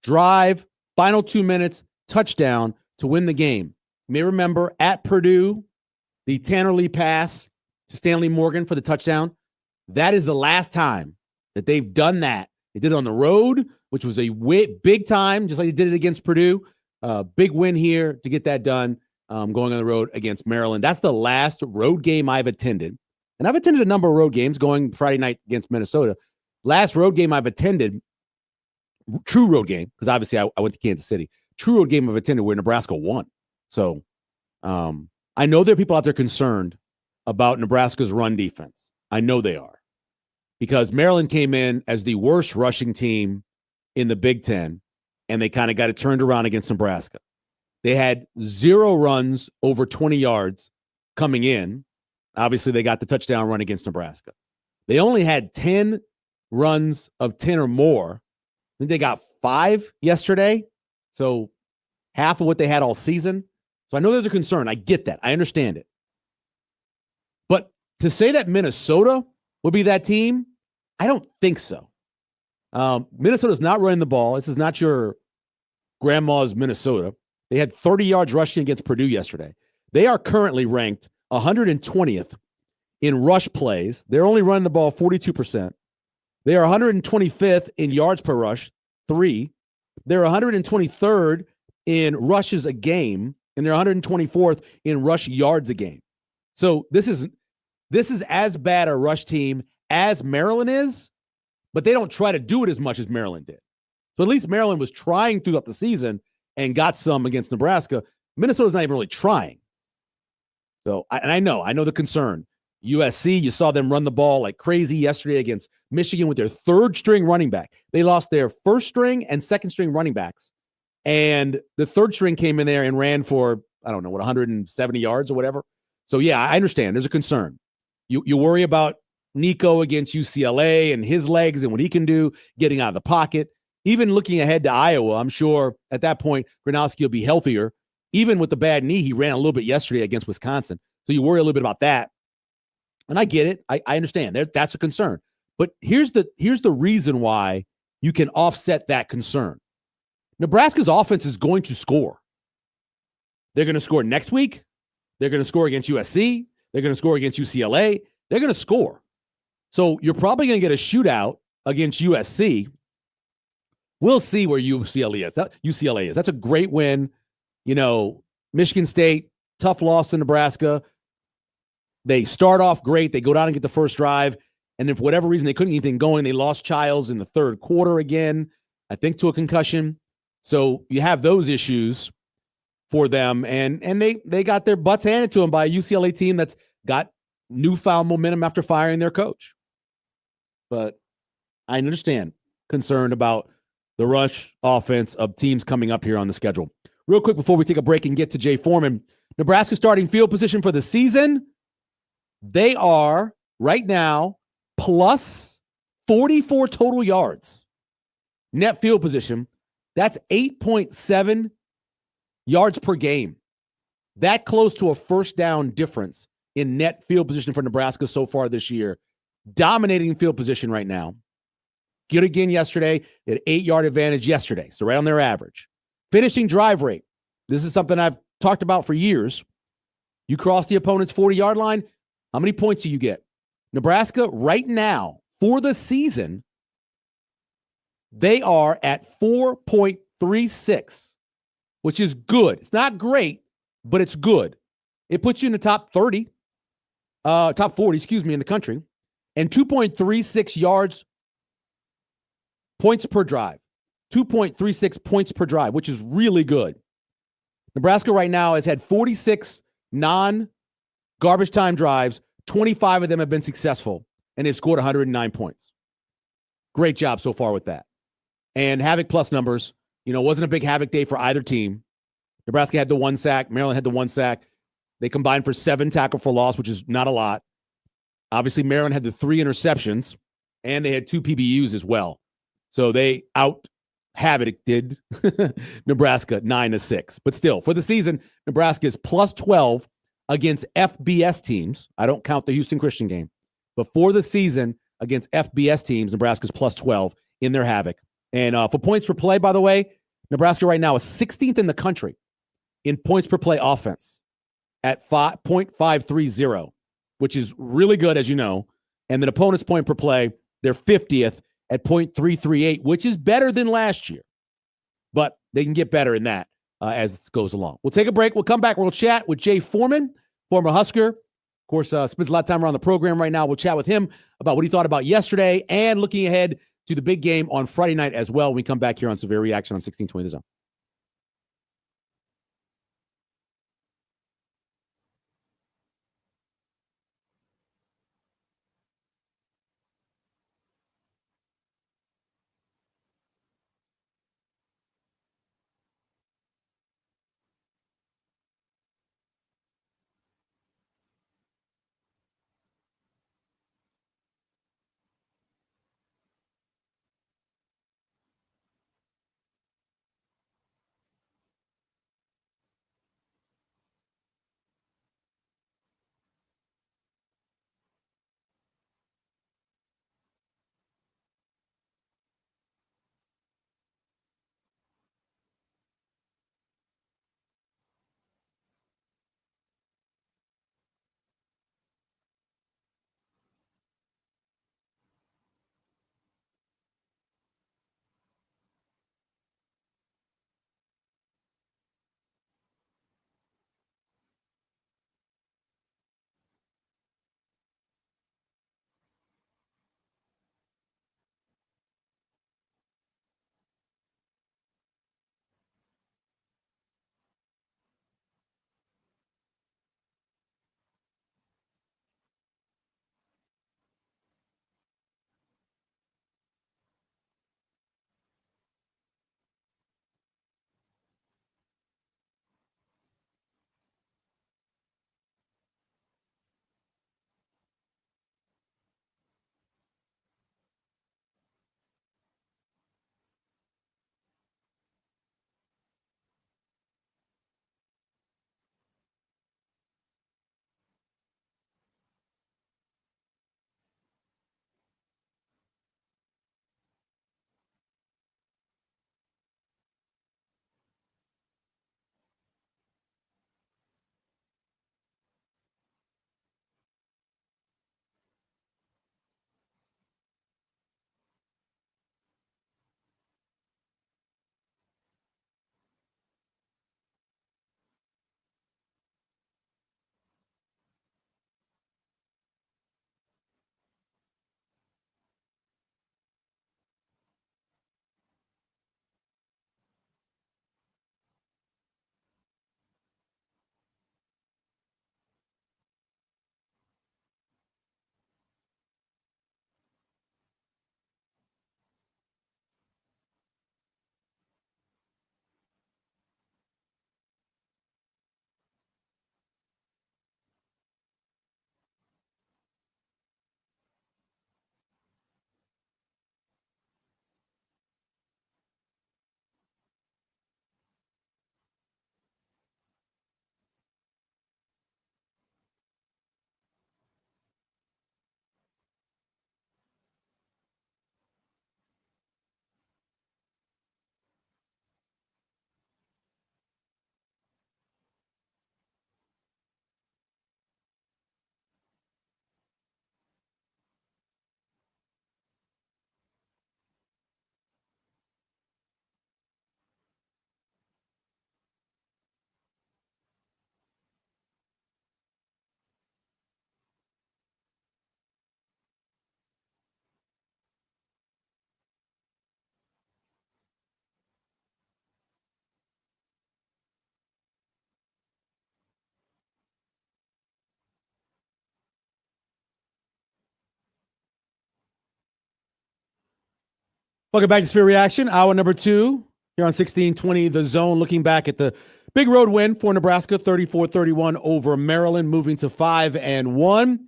drive, final 2 minutes, touchdown to win the game. You may remember at Purdue, the Tanner Lee pass to Stanley Morgan for the touchdown. That is the last time that they've done that. They did it on the road, which was a big time, just like they did it against Purdue. Big win here to get that done, going on the road against Maryland. That's the last road game I've attended. And I've attended a number of road games, going Friday night against Minnesota. Last road game I've attended, true road game, because obviously I went to Kansas City. True road game I've attended where Nebraska won. So I know there are people out there concerned about Nebraska's run defense. I know they are. Because Maryland came in as the worst rushing team in the Big Ten, and they kind of got it turned around against Nebraska. They had 0 runs over 20 yards coming in. Obviously, they got the touchdown run against Nebraska. They only had 10 runs of 10 or more. I think they got 5 yesterday. So half of what they had all season. So I know there's a concern. I get that. I understand it. But to say that Minnesota would be that team, I don't think so. Minnesota's not running the ball. This is not your grandma's Minnesota. They had 30 yards rushing against Purdue yesterday. They are currently ranked 120th in rush plays. They're only running the ball 42%. They are 125th in yards per rush, 3. They're 123rd in rushes a game, and they're 124th in rush yards a game. So this is as bad a rush team as Maryland is, but they don't try to do it as much as Maryland did. So at least Maryland was trying throughout the season and got some against Nebraska. Minnesota's not even really trying. So I know the concern. USC, you saw them run the ball like crazy yesterday against Michigan with their 3rd string running back. They lost their 1st string and 2nd string running backs. And the 3rd string came in there and ran for, 170 yards or whatever. So yeah, I understand. There's a concern. You worry about Nico against UCLA and his legs and what he can do getting out of the pocket. Even looking ahead to Iowa, I'm sure at that point, Gronowski will be healthier. Even with the bad knee, he ran a little bit yesterday against Wisconsin. So you worry a little bit about that. And I get it. I understand. That's a concern. But here's the reason why you can offset that concern. Nebraska's offense is going to score. They're going to score next week. They're going to score against USC. They're going to score against UCLA. They're going to score. So you're probably going to get a shootout against USC. We'll see where UCLA is. That's a great win. Michigan State, tough loss to Nebraska. They start off great. They go down and get the first drive. And then for whatever reason, they couldn't get anything going. They lost Childs in the 3rd quarter again, I think to a concussion. So you have those issues for them. And they got their butts handed to them by a UCLA team that's got newfound momentum after firing their coach. But I understand concern about the rush offense of teams coming up here on the schedule. Real quick before we take a break and get to Jay Foreman, Nebraska starting field position for the season, They are right now plus 44 total yards. Net field position, that's 8.7 yards per game. That close to a first down difference in net field position for Nebraska so far this year. Dominating field position right now. Good again yesterday. They had 8-yard advantage yesterday, so right on their average. Finishing drive rate. This is something I've talked about for years. You cross the opponent's 40-yard line, how many points do you get? Nebraska right now, for the season, they are at 4.36, which is good. It's not great, but it's good. It puts you in the top 40, in the country, and 2.36 yards points per drive. 2.36 points per drive, which is really good. Nebraska right now has had 46 non-garbage time drives. 25 of them have been successful, and they've scored 109 points. Great job so far with that. And Havoc Plus numbers, wasn't a big Havoc day for either team. Nebraska had the 1 sack. Maryland had the 1 sack. They combined for 7 tackle for loss, which is not a lot. Obviously, Maryland had the 3 interceptions, and they had 2 PBUs as well. So they Havoc did Nebraska 9-6. But still, for the season, Nebraska is plus 12 against FBS teams. I don't count the Houston Christian game. But for the season, against FBS teams, Nebraska's plus 12 in their Havoc. And for points per play, by the way, Nebraska right now is 16th in the country in points per play offense at 5.530, which is really good, as you know. And then opponent's point per play, they're 50th at 0.338, which is better than last year. But they can get better in that as it goes along. We'll take a break. We'll come back. We'll chat with Jay Foreman, former Husker. Of course, spends a lot of time around the program right now. We'll chat with him about what he thought about yesterday and looking ahead to the big game on Friday night as well when we come back here on Severe Reaction on 1620 The Zone. Welcome back to Sphere Reaction, hour number 2 here on 1620 The Zone, looking back at the big road win for Nebraska, 34-31 over Maryland, moving to 5-1.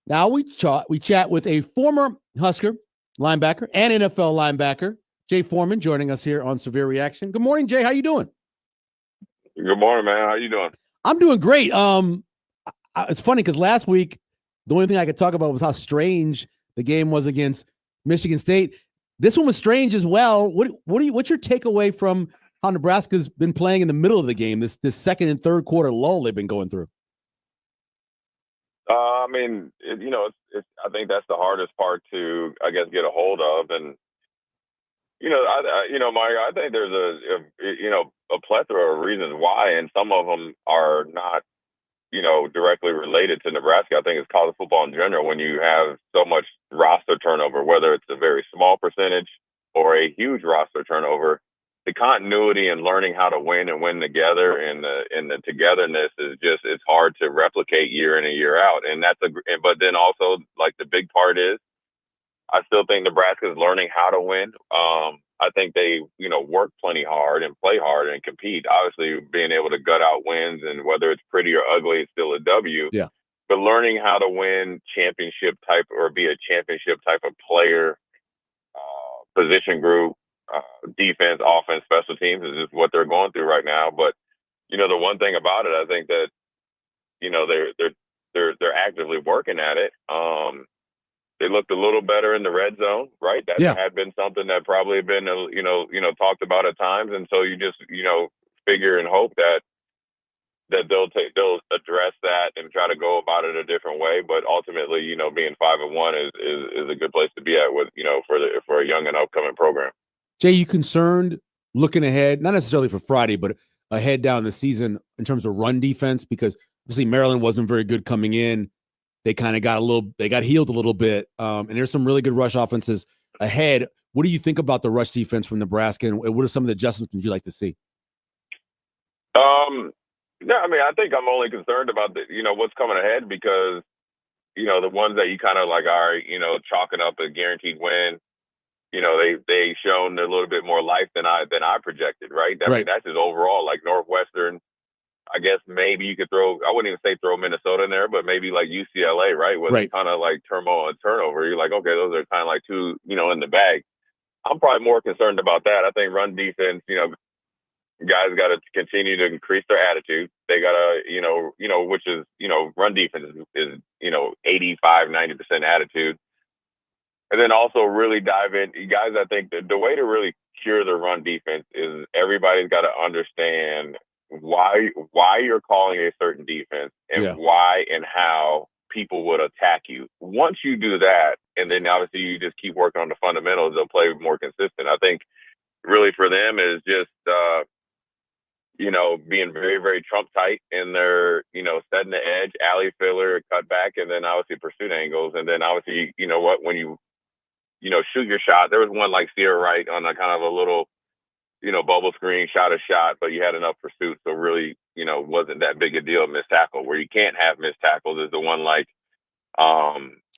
Now we chat with a former Husker linebacker and NFL linebacker, Jay Foreman, joining us here on Severe Reaction. Good morning, Jay. How you doing? Good morning, man. How you doing? I'm doing great. It's funny because last week the only thing I could talk about was how strange the game was against Michigan State. This one was strange as well. What's your takeaway from how Nebraska's been playing in the middle of the game, this second and third quarter lull they've been going through? I mean, I think that's the hardest part to, I guess, get a hold of. And, Mike, I think there's a plethora of reasons why, and some of them are not, directly related to Nebraska. I think it's college football in general when you have so much roster turnover, whether it's a very small percentage or a huge roster turnover. The continuity and learning how to win and win together and the togetherness is just, it's hard to replicate year in and year out. And but then also, like, the big part is I still think Nebraska is learning how to win. I think they, work plenty hard and play hard and compete. Obviously, being able to gut out wins, and whether it's pretty or ugly, it's still a W. Yeah. But learning how to win championship type or be a championship type of player, position group, defense, offense, special teams is just what they're going through right now. But the one thing about it, I think that they're actively working at it. They looked a little better in the red zone, right? That had been something that probably had been talked about at times, and so you just figure and hope that they'll address that and try to go about it a different way. But ultimately, being 5-1 is a good place to be at with for a young and upcoming program. Jay, you concerned looking ahead, not necessarily for Friday, but ahead down the season in terms of run defense? Because obviously Maryland wasn't very good coming in. They kind of got healed a little bit. And there's some really good rush offenses ahead. What do you think about the rush defense from Nebraska, and what are some of the adjustments you'd like to see? Yeah, I mean, I think I'm only concerned about what's coming ahead, because, the ones that you kind of like are, chalking up a guaranteed win, they've shown a little bit more life than I projected, right? I mean, that's just overall, like Northwestern. I guess maybe you could I wouldn't even say throw Minnesota in there, but maybe like UCLA, right? With kind of like turmoil and turnover. You're like, okay, those are kind of like two, in the bag. I'm probably more concerned about that. I think run defense, guys got to continue to increase their attitude. They got to, which is, run defense is 85, 90% attitude. And then also really dive in. You guys, I think the way to really cure the run defense is everybody's got to understand why you're calling a certain defense and why and how people would attack you. Once you do that, and then obviously you just keep working on the fundamentals, they'll play more consistent. I think really for them is just being very, very Trump tight in their, setting the edge, alley filler, cut back, and then obviously pursuit angles. And then obviously, when you shoot your shot, there was one like Sierra Wright on a kind of a little, bubble screen, shot a shot, but you had enough pursuit. So really, wasn't that big a deal of missed tackle. Where you can't have missed tackles is the one like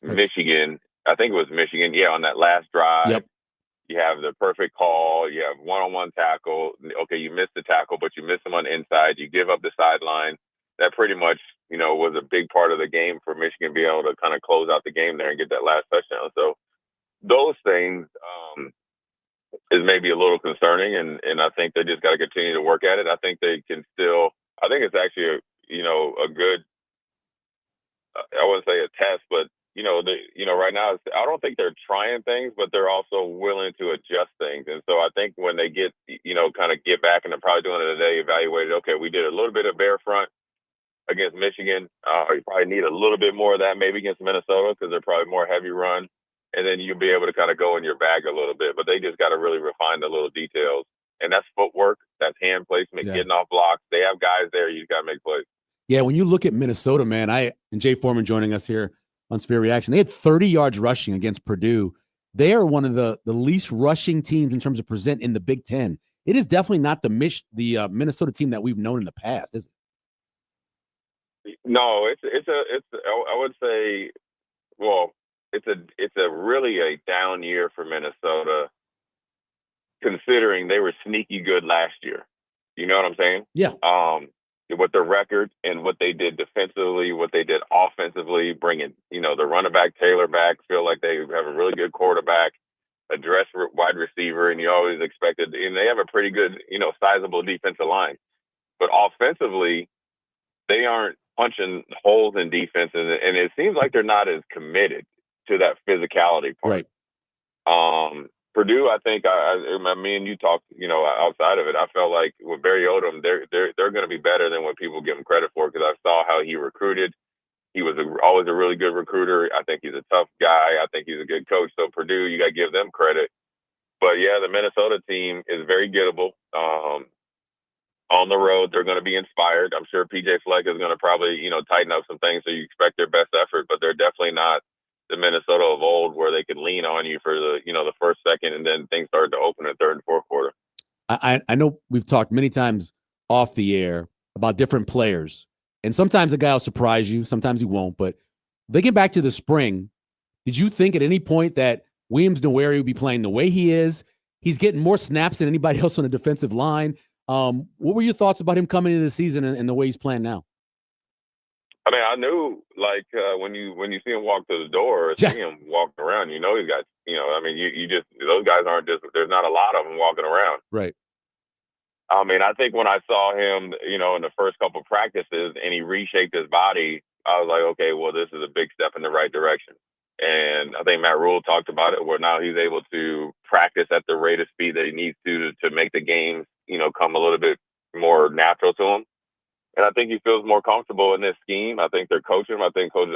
Michigan. I think it was Michigan. Yeah, on that last drive. Yep. You have the perfect call. You have one-on-one tackle. Okay, you missed the tackle, but you missed them on the inside. You give up the sideline. That pretty much, was a big part of the game for Michigan being able to kind of close out the game there and get that last touchdown. So those things is maybe a little concerning, and I think they just got to continue to work at it. I think they can still. I think it's actually a good. I wouldn't say a test, but right now I don't think they're trying things, but they're also willing to adjust things. And so I think when they get kind of get back, and they're probably doing it today, evaluated. Okay, we did a little bit of bear front against Michigan. You probably need a little bit more of that maybe against Minnesota, because they're probably more heavy run. And then you'll be able to kind of go in your bag a little bit. But they just got to really refine the little details. And that's footwork, that's hand placement, getting off blocks. They have guys there. You got to make plays. Yeah, when you look at Minnesota, man, and Jay Foreman joining us here on Sphere Reaction, they had 30 yards rushing against Purdue. They are one of the least rushing teams in terms of percent in the Big Ten. It is definitely not the Minnesota team that we've known in the past, is it? No, I would say, well, it's a really a down year for Minnesota considering they were sneaky good last year. You know what I'm saying? Yeah. With the record and what they did defensively, what they did offensively, bringing, the running back Taylor back, feel like they have a really good quarterback, address wide receiver, and you always expected, and they have a pretty good, sizable defensive line. But offensively, they aren't punching holes in defense, and it seems like they're not as committed to that physicality part. Right. Purdue, I think, me and you talked, outside of it, I felt like with Barry Odom, they're going to be better than what people give him credit for, because I saw how he recruited. He was always a really good recruiter. I think he's a tough guy. I think he's a good coach. So Purdue, you got to give them credit. But yeah, the Minnesota team is very gettable. On the road, they're going to be inspired. I'm sure PJ Fleck is going to probably, tighten up some things, so you expect their best effort, but they're definitely not the Minnesota of old where they can lean on you for the first, second, and then things started to open in third and fourth quarter. I know we've talked many times off the air about different players, and sometimes a guy will surprise you, sometimes he won't. But thinking back to the spring, did you think at any point that Williams Nwaneri would be playing the way he is? He's getting more snaps than anybody else on the defensive line. What were your thoughts about him coming into the season and the way he's playing now? I mean, I knew, when you see him walk to the door or see him walking around, he's got, you just, those guys aren't just, there's not a lot of them walking around. Right. I mean, I think when I saw him, in the first couple of practices and he reshaped his body, I was like, okay, well, this is a big step in the right direction. And I think Matt Rule talked about it, where now he's able to practice at the rate of speed that he needs to make the games, come a little bit more natural to him. And I think he feels more comfortable in this scheme. I think they're coaching him. I think Coach,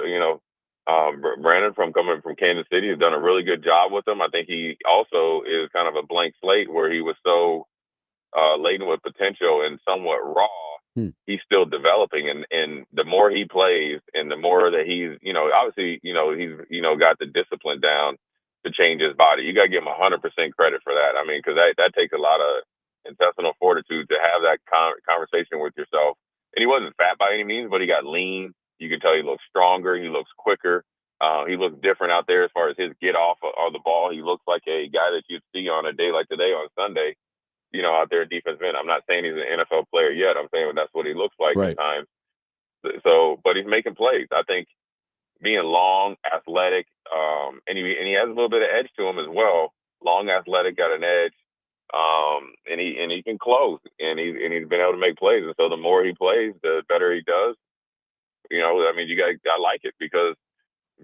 Brandon coming from Kansas City has done a really good job with him. I think he also is kind of a blank slate, where he was so laden with potential and somewhat raw. He's still developing, and the more he plays and the more that he's, obviously, he's, got the discipline down to change his body. You got to give him 100% credit for that. I mean, because that takes a lot of intestinal fortitude to have that conversation with yourself. And he wasn't fat by any means, but he got lean. You can tell he looks stronger. He looks quicker. He looks different out there as far as his get off of the ball. He looks like a guy that you'd see on a day like today on Sunday, out there in defense end. I'm not saying he's an NFL player yet. I'm saying that's what he looks like at times. So, but he's making plays. I think being long, athletic, and he has a little bit of edge to him as well. Long, athletic, got an edge. And he can close, and he's been able to make plays. And so the more he plays, the better he does. I like it, because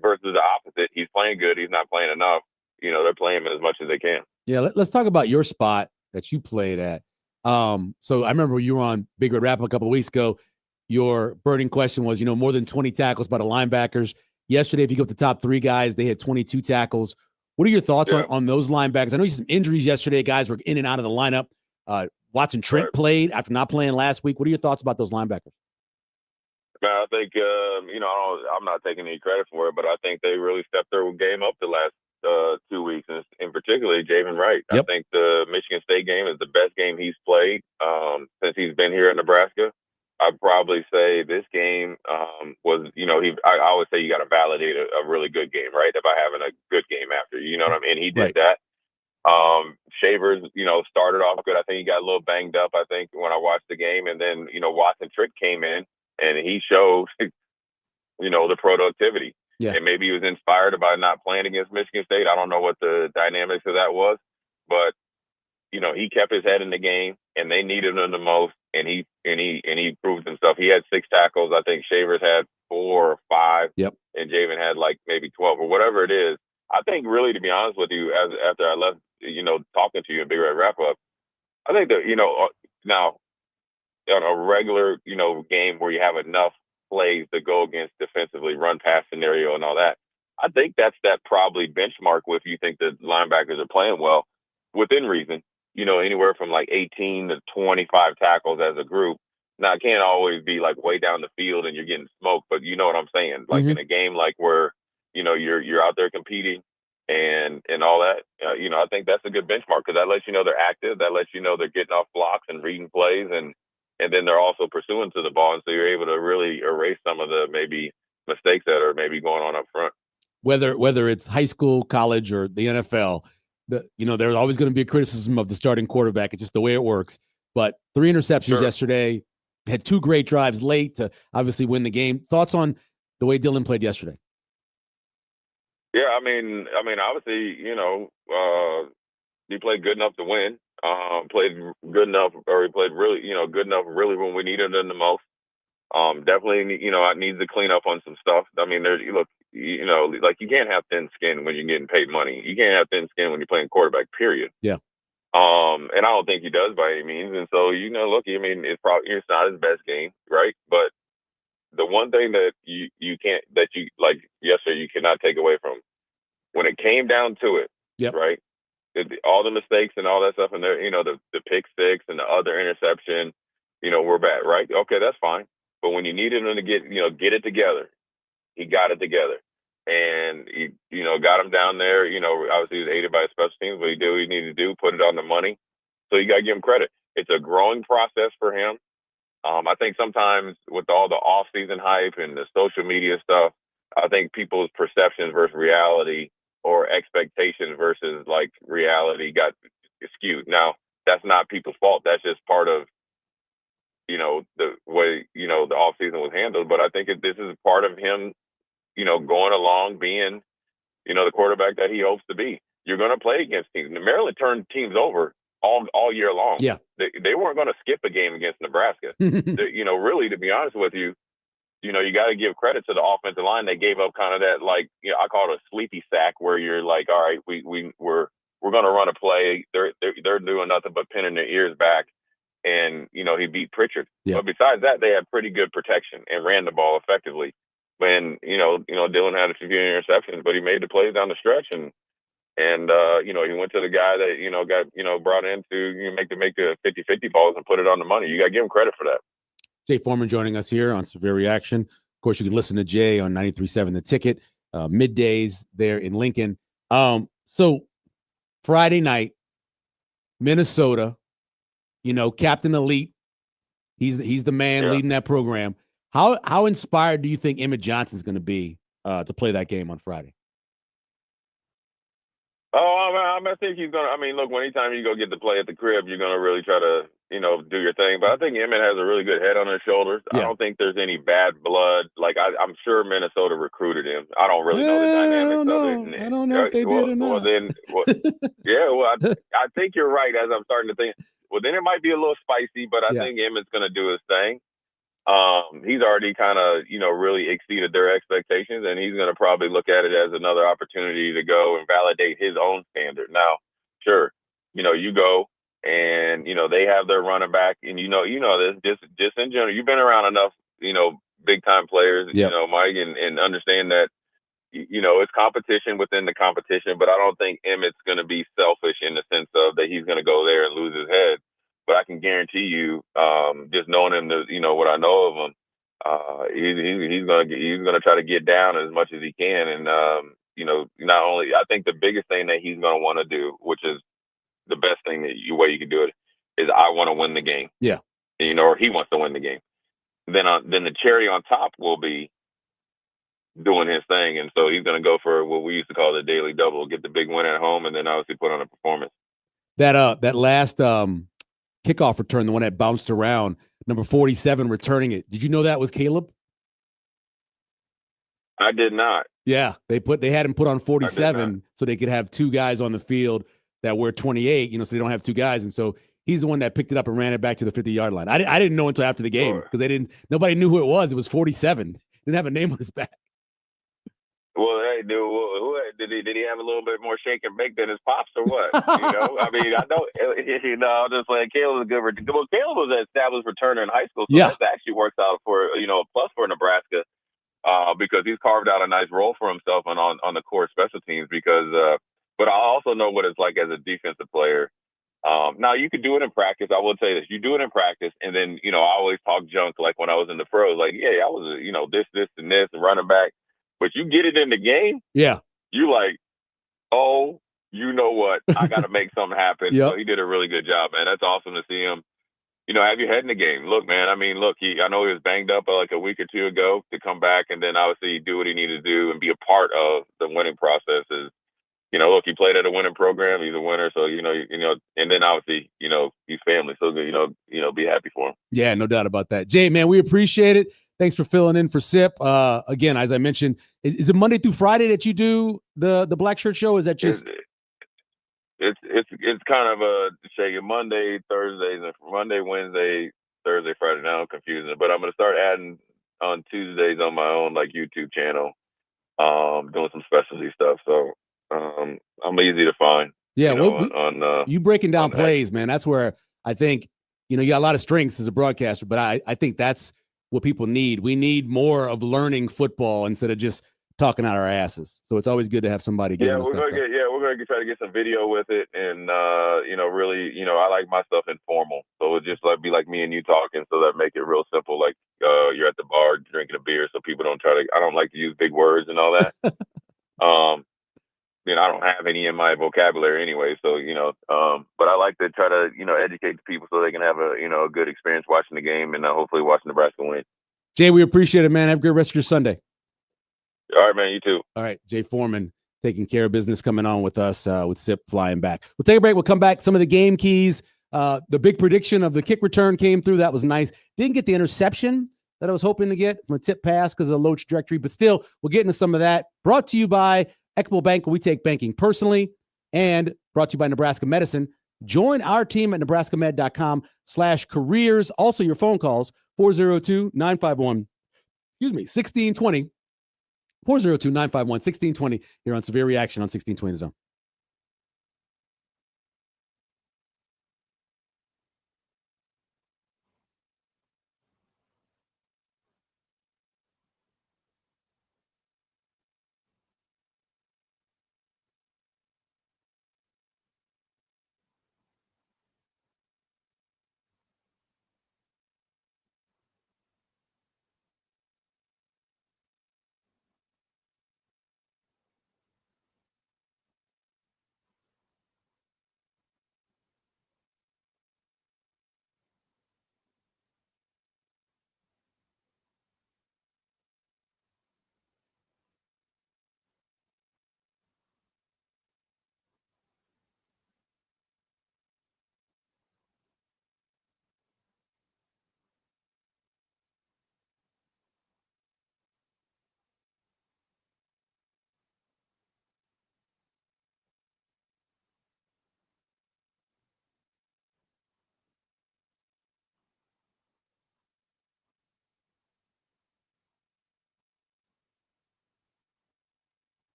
versus the opposite, he's playing good, he's not playing enough. They're playing him as much as they can. Yeah, let's talk about your spot that you played at. So I remember you were on Big Red Rap a couple of weeks ago. Your burning question was, more than 20 tackles by the linebackers. Yesterday, if you go with the top three guys, they had 22 tackles. What are your thoughts on those linebackers? I know you had some injuries yesterday. Guys were in and out of the lineup. Watson Trent played after not playing last week. What are your thoughts about those linebackers? Man, I think, I'm not taking any credit for it, but I think they really stepped their game up the last 2 weeks, and particularly Javen Wright. Yep. I think the Michigan State game is the best game he's played since he's been here in Nebraska. I'd probably say this game was, I always say you got to validate a really good game, right? By having a good game after, you know what I mean? He did that. Shavers, started off good. I think he got a little banged up, I think, when I watched the game. And then, Watson Trick came in and he showed, the productivity. Yeah. And maybe he was inspired by not playing against Michigan State. I don't know what the dynamics of that was, but, he kept his head in the game, and they needed him the most. And he proved himself. He had 6 tackles. I think Shavers had 4 or 5. Yep. And Javen had like maybe 12 or whatever it is. I think really, to be honest with you, after I left, talking to you in Big Red Wrap Up, I think that, now on a regular, game where you have enough plays to go against defensively, run pass scenario and all that, I think that's that probably benchmark if you think the linebackers are playing well within reason, anywhere from like 18 to 25 tackles as a group. Now, it can't always be like way down the field and you're getting smoked, but you know what I'm saying? Like in a game like where, you're out there competing and all that, I think that's a good benchmark, because that lets you know they're active. That lets you know they're getting off blocks and reading plays, and then they're also pursuing to the ball. And so you're able to really erase some of the maybe mistakes that are maybe going on up front. Whether it's high school, college, or the NFL, there's always going to be a criticism of the starting quarterback. It's just the way it works. But 3 interceptions yesterday, had 2 great drives late to obviously win the game. Thoughts on the way Dylan played yesterday? Yeah, I mean, obviously, he played good enough to win. Played good enough, or he played really, good enough really when we needed him the most. Definitely, I need to clean up on some stuff. I mean, like you can't have thin skin when you're getting paid money. You can't have thin skin when you're playing quarterback, period. Yeah. And I don't think he does by any means. And so, look, I mean, it's not his best game, right? But the one thing that you can't, that you, like yesterday, you cannot take away from, when it came down to it, right? All the mistakes and all that stuff, and the pick six and the other interception, we're bad, right? Okay, that's fine. But when you needed him to get it together, he got it together. And he, got him down there. Obviously he was aided by his special teams, but he did what he needed to do, put it on the money. So you got to give him credit. It's a growing process for him. I think sometimes with all the off-season hype and the social media stuff, I think people's perceptions versus reality, or expectations versus like reality, got skewed. Now, that's not people's fault. That's just part of, the way, the offseason was handled. But I think this is part of him, going along, being, the quarterback that he hopes to be. You're going to play against teams. Maryland turned teams over all year long. Yeah. They weren't going to skip a game against Nebraska. Really, to be honest with you, you got to give credit to the offensive line. They gave up kind of that, like, I call it a sleepy sack, where you're like, all right, we're going to run a play. They're doing nothing but pinning their ears back. And, he beat Pritchard. Yeah. But besides that, they had pretty good protection and ran the ball effectively. When, Dylan had a few interceptions, but he made the plays down the stretch, and he went to the guy that, got, brought in to make the 50-50 balls and put it on the money. You got to give him credit for that. Jay Foreman joining us here on Severe Reaction. Of course, you can listen to Jay on 93.7 The Ticket, middays there in Lincoln. So Friday night, Minnesota, Captain Elite. He's the man leading that program. How inspired do you think Emmett Johnson's going to be to play that game on Friday? Oh, I think he's going to. I mean, look, anytime you go get to play at the crib, you're going to really try to, do your thing. But I think Emmett has a really good head on his shoulders. Yeah. I don't think there's any bad blood. Like, I'm sure Minnesota recruited him. I don't really know the dynamics of it. I don't know if they did or not. I think you're right, as I'm starting to think. Well, then it might be a little spicy, but I think Emmett's going to do his thing. He's already kind of, really exceeded their expectations, and he's going to probably look at it as another opportunity to go and validate his own standard. Now, sure, you go and, they have their running back, and this, just in general, you've been around enough, big time players, Mike, and understand that, it's competition within the competition, but I don't think Emmett's going to be selfish in the sense of that he's going to go there and lose his head. But I can guarantee you, just knowing him, what I know of him, he's gonna try to get down as much as he can, and not only, I think the biggest thing that he's gonna want to do, which is the best thing way you can do it, is I want to win the game. Yeah, or he wants to win the game. Then the cherry on top will be doing his thing, and so he's gonna go for what we used to call the daily double, get the big win at home, and then obviously put on a performance. That last kickoff return, the one that bounced around, number 47 returning it. Did you know that was Caleb? I did not. Yeah, they had him put on 47 so they could have 2 guys on the field that were 28, so they don't have 2 guys, and so he's the one that picked it up and ran it back to the 50-yard line. I didn't know until after the game because nobody knew who it was. It was 47. Didn't have a name on his back. Well, hey, dude, did he have a little bit more shake and bake than his pops or what? I mean, I know, I'm just like, Caleb was a good. Well, Caleb was an established returner in high school, so that actually works out for, a plus for Nebraska, because he's carved out a nice role for himself on the core special teams. Because, but I also know what it's like as a defensive player. Now you could do it in practice. I will tell you this: you do it in practice, and then I always talk junk like when I was in the pros, like, I was this and this and running back. But you get it in the game, you like, oh, you know what? I got to make something happen. So he did a really good job, man. That's awesome to see him, have your head in the game. Look, man, I mean, I know he was banged up like a week or 2 ago, to come back and then obviously do what he needed to do and be a part of the winning process look, he played at a winning program. He's a winner, so and then obviously, he's family, so be happy for him. Yeah, no doubt about that. Jay, man, we appreciate it. Thanks for filling in for Sip. Again, as I mentioned, is it Monday through Friday that you do the Black Shirt Show? Is that just? It's kind of a say Monday, Thursdays, and Monday, Wednesday, Thursday, Friday. Now I'm confusing it, but I'm gonna start adding on Tuesdays on my own YouTube channel, doing some specialty stuff. So I'm easy to find. Yeah, you breaking down plays, man. That's where I think you got a lot of strengths as a broadcaster, but I think that's what people need. We need more of learning football instead of just talking out our asses. So it's always good to have somebody giving us that stuff. We're gonna try to get some video with it, and really, I like my stuff informal, so it just be like me and you talking, so that make it real simple. Like you're at the bar drinking a beer, so people don't I don't like to use big words and all that. I don't have any in my vocabulary anyway, so but I like to try to educate the people so they can have a good experience watching the game and hopefully watch Nebraska win. Jay, we appreciate it, man. Have a great rest of your Sunday. All right, man. You too. All right, Jay Foreman taking care of business, coming on with us with Sip flying back. We'll take a break. We'll come back. Some of the game keys. The big prediction of the kick return came through. That was nice. Didn't get the interception that I was hoping to get from a tip pass because of the low trajectory, but still, we'll get into some of that. Brought to you by Equitable Bank, where we take banking personally, and brought to you by Nebraska Medicine. Join our team at nebraskamed.com/careers. Also, your phone calls, 402-951-1620. 402-951-1620 here on Severe Reaction on 1620 The Zone.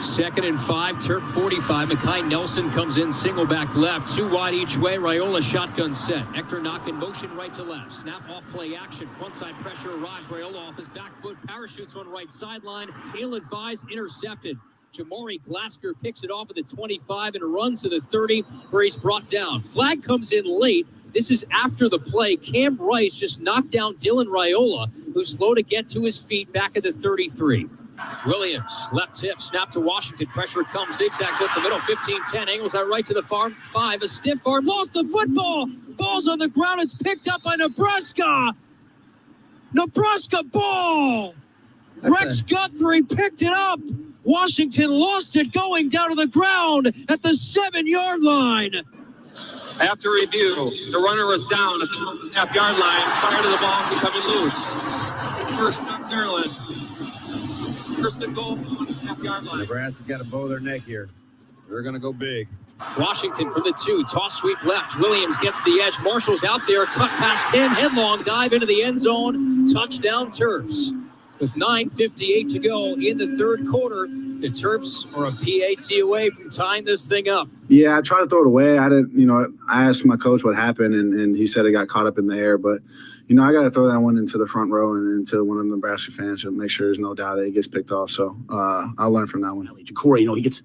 2nd and 5, Turk 45. Mekhi Nelson comes in, single back left. 2 wide each way. Raiola shotgun set. Hector knock in motion right to left. Snap off play action. Frontside pressure arrives. Raiola off his back foot. Parachutes on right sideline. Ill-advised, intercepted. Jamari Glasker picks it off at the 25 and runs to the 30 where he's brought down. Flag comes in late. This is after the play. Cam Rice just knocked down Dylan Raiola, who's slow to get to his feet back at the 33. Williams, left tip, snap to Washington. Pressure comes, zigzags up the middle, 15-10. Angles out right to the far 5. A stiff arm, lost the football. Ball's on the ground. It's picked up by Nebraska. Nebraska ball. Rex Guthrie picked it up. Washington lost it going down to the ground at the 7-yard line. After review, the runner was down at the half-yard line prior to the ball becoming loose. First, Maryland. First and goal on the half-yard line. Nebraska's got to bow their neck here. They're going to go big. Washington from the 2, toss sweep left. Williams gets the edge. Marshall's out there, cut past him, headlong dive into the end zone. Touchdown Terps. With 9:58 to go in the third quarter, the Terps are a PAT away from tying this thing up. Yeah, I tried to throw it away. I didn't, I asked my coach what happened, and he said it got caught up in the air. But, I got to throw that one into the front row and into one of the Nebraska fans to make sure there's no doubt that it gets picked off. So I'll learn from that one. Corey, you guys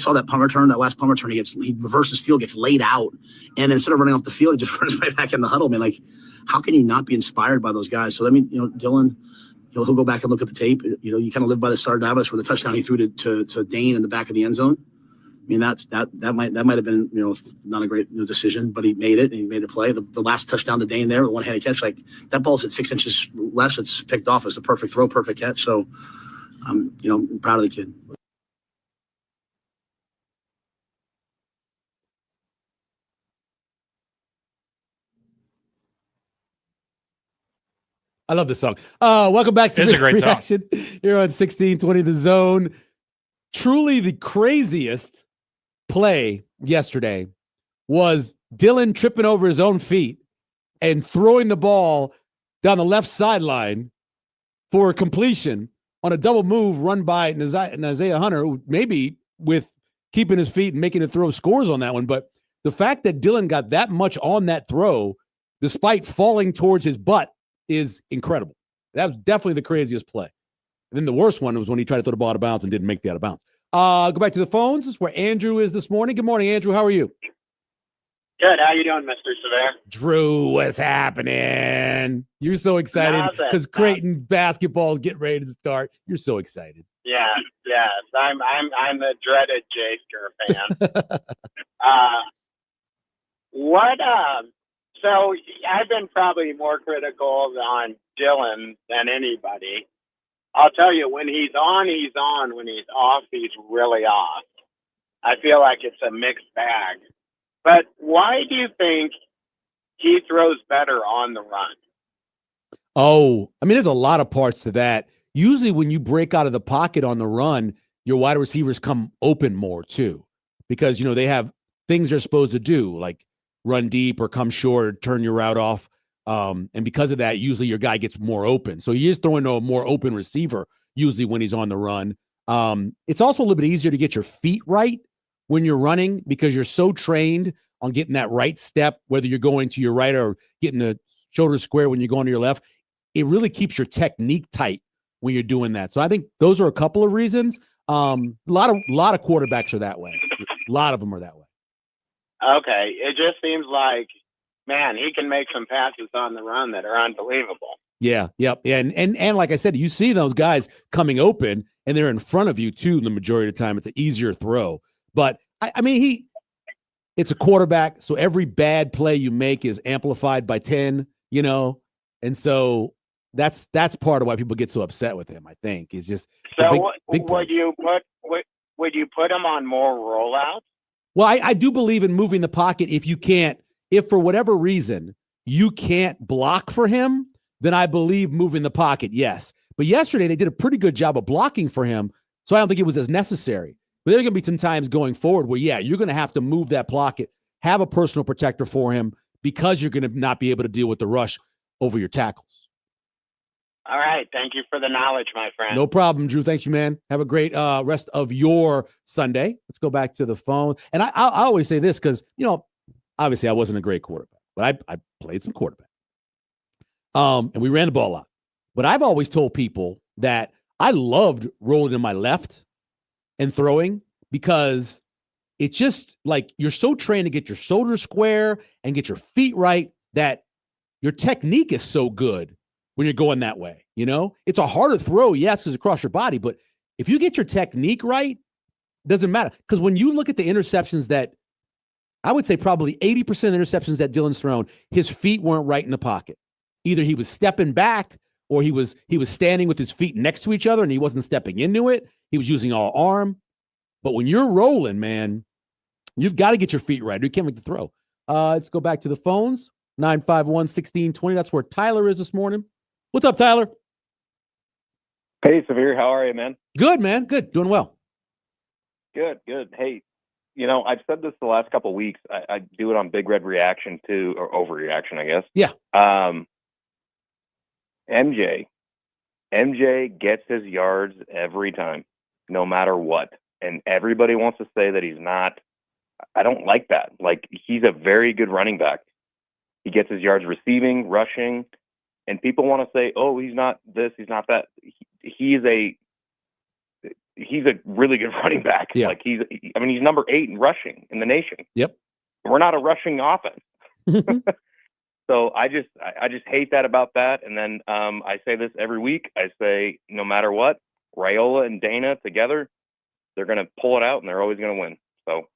saw that punt return, that last punt return. He reverses field, gets laid out, and instead of running off the field, he just runs right back in the huddle. Man, how can you not be inspired by those guys? So Dylan. He'll go back and look at the tape. You kind of live by the Sardavis where the touchdown he threw to Dane in the back of the end zone. I mean, that might have been not a great decision, but he made it and he made the play. The last touchdown to Dane there, the one-handed catch, that ball's at 6 inches less. It's picked off. It's a perfect throw, perfect catch. So I'm proud of the kid. I love this song. Welcome back to It's a great Reaction here on 1620 The Zone. Truly the craziest play yesterday was Dylan tripping over his own feet and throwing the ball down the left sideline for completion on a double move run by Isaiah Hunter, who maybe with keeping his feet and making the throw scores on that one. But the fact that Dylan got that much on that throw, despite falling towards his butt, is incredible. That was definitely the craziest play. And then the worst one was when he tried to throw the ball out of bounds and didn't make the out of bounds. Go back to the phones. This is where Andrew is this morning. Good morning, Andrew. How are you? Good. How you doing, Mr. Sever? Drew, what's happening? You're so excited because Creighton basketball is getting ready to start. You're so excited. Yeah, yes. I'm the dreaded Jay Skir fan. So I've been probably more critical on Dylan than anybody. I'll tell you, when he's on, he's on. When he's off, he's really off. I feel like it's a mixed bag. But why do you think he throws better on the run? Oh, I mean, there's a lot of parts to that. Usually when you break out of the pocket on the run, your wide receivers come open more too, because, they have things they're supposed to do, like run deep or come short or turn your route off. And because of that, usually your guy gets more open. So he is throwing to a more open receiver usually when he's on the run. It's also a little bit easier to get your feet right when you're running because you're so trained on getting that right step, whether you're going to your right or getting the shoulder square when you're going to your left. It really keeps your technique tight when you're doing that. So I think those are a couple of reasons. A lot of quarterbacks are that way. A lot of them are that way. Okay. It just seems like, man, he can make some passes on the run that are unbelievable. Yeah. Yep. And like I said, you see those guys coming open and they're in front of you too. The majority of the time, it's an easier throw, but I mean, it's a quarterback. So every bad play you make is amplified by 10, and so that's part of why people get so upset with him. I think is just, so would you put him on more rollouts? Well, I do believe in moving the pocket. If for whatever reason you can't block for him, then I believe moving the pocket, yes. But yesterday they did a pretty good job of blocking for him, so I don't think it was as necessary. But there are going to be some times going forward where, you're going to have to move that pocket, have a personal protector for him because you're going to not be able to deal with the rush over your tackles. All right. Thank you for the knowledge, my friend. No problem, Drew. Thank you, man. Have a great rest of your Sunday. Let's go back to the phone. And I always say this because, obviously I wasn't a great quarterback, but I played some quarterback. And we ran the ball a lot. But I've always told people that I loved rolling in my left and throwing because it's just like you're so trained to get your shoulders square and get your feet right that your technique is so good when you're going that way. It's a harder throw, yes, it's across your body, but if you get your technique right, doesn't matter. Because when you look at the interceptions that I would say probably 80% of the interceptions that Dylan's thrown, his feet weren't right in the pocket. Either he was stepping back or he was standing with his feet next to each other and he wasn't stepping into it. He was using all arm. But when you're rolling, man, you've got to get your feet right. You can't make the throw. Let's go back to the phones. 951-1620. That's where Tyler is this morning. What's up, Tyler? Hey, Severe. How are you, man? Good, man. Good. Doing well. Good. Hey, I've said this the last couple of weeks. I do it on Big Red Reaction too, or Overreaction, I guess. Yeah. MJ gets his yards every time, no matter what. And everybody wants to say that he's not. I don't like that. Like, he's a very good running back. He gets his yards receiving, rushing, and people want to say, oh, he's not this, he's not that. He's a really good running back. Yeah. Like, he's number 8 in rushing in the nation. Yep. We're not a rushing offense. So I just hate that about that. And then I say this every week. I say, no matter what, Raiola and Dana together, they're going to pull it out and they're always going to win. So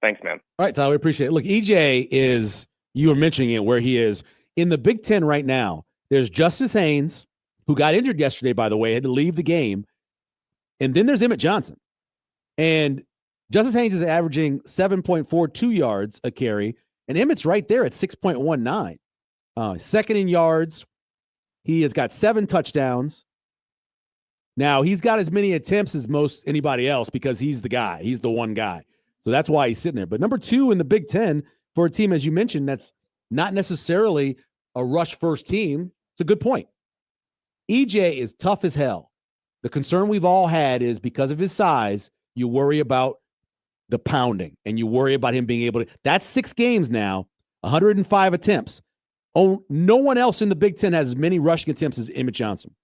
thanks, man. All right, Tyler, we appreciate it. Look, EJ is, you were mentioning it, where he is in the Big Ten right now. There's Justice Haynes, who got injured yesterday, by the way, had to leave the game. And then there's Emmett Johnson. And Justice Haynes is averaging 7.42 yards a carry, and Emmett's right there at 6.19. Second in yards. He has got 7 touchdowns. Now, he's got as many attempts as most anybody else because he's the guy. He's the one guy. So that's why he's sitting there. But number 2 in the Big Ten for a team, as you mentioned, that's not necessarily a rush-first team. It's a good point. EJ is tough as hell. The concern we've all had is because of his size, you worry about the pounding and you worry about him being able to. That's 6 games now, 105 attempts. Oh, no one else in the Big Ten has as many rushing attempts as Emmett Johnson.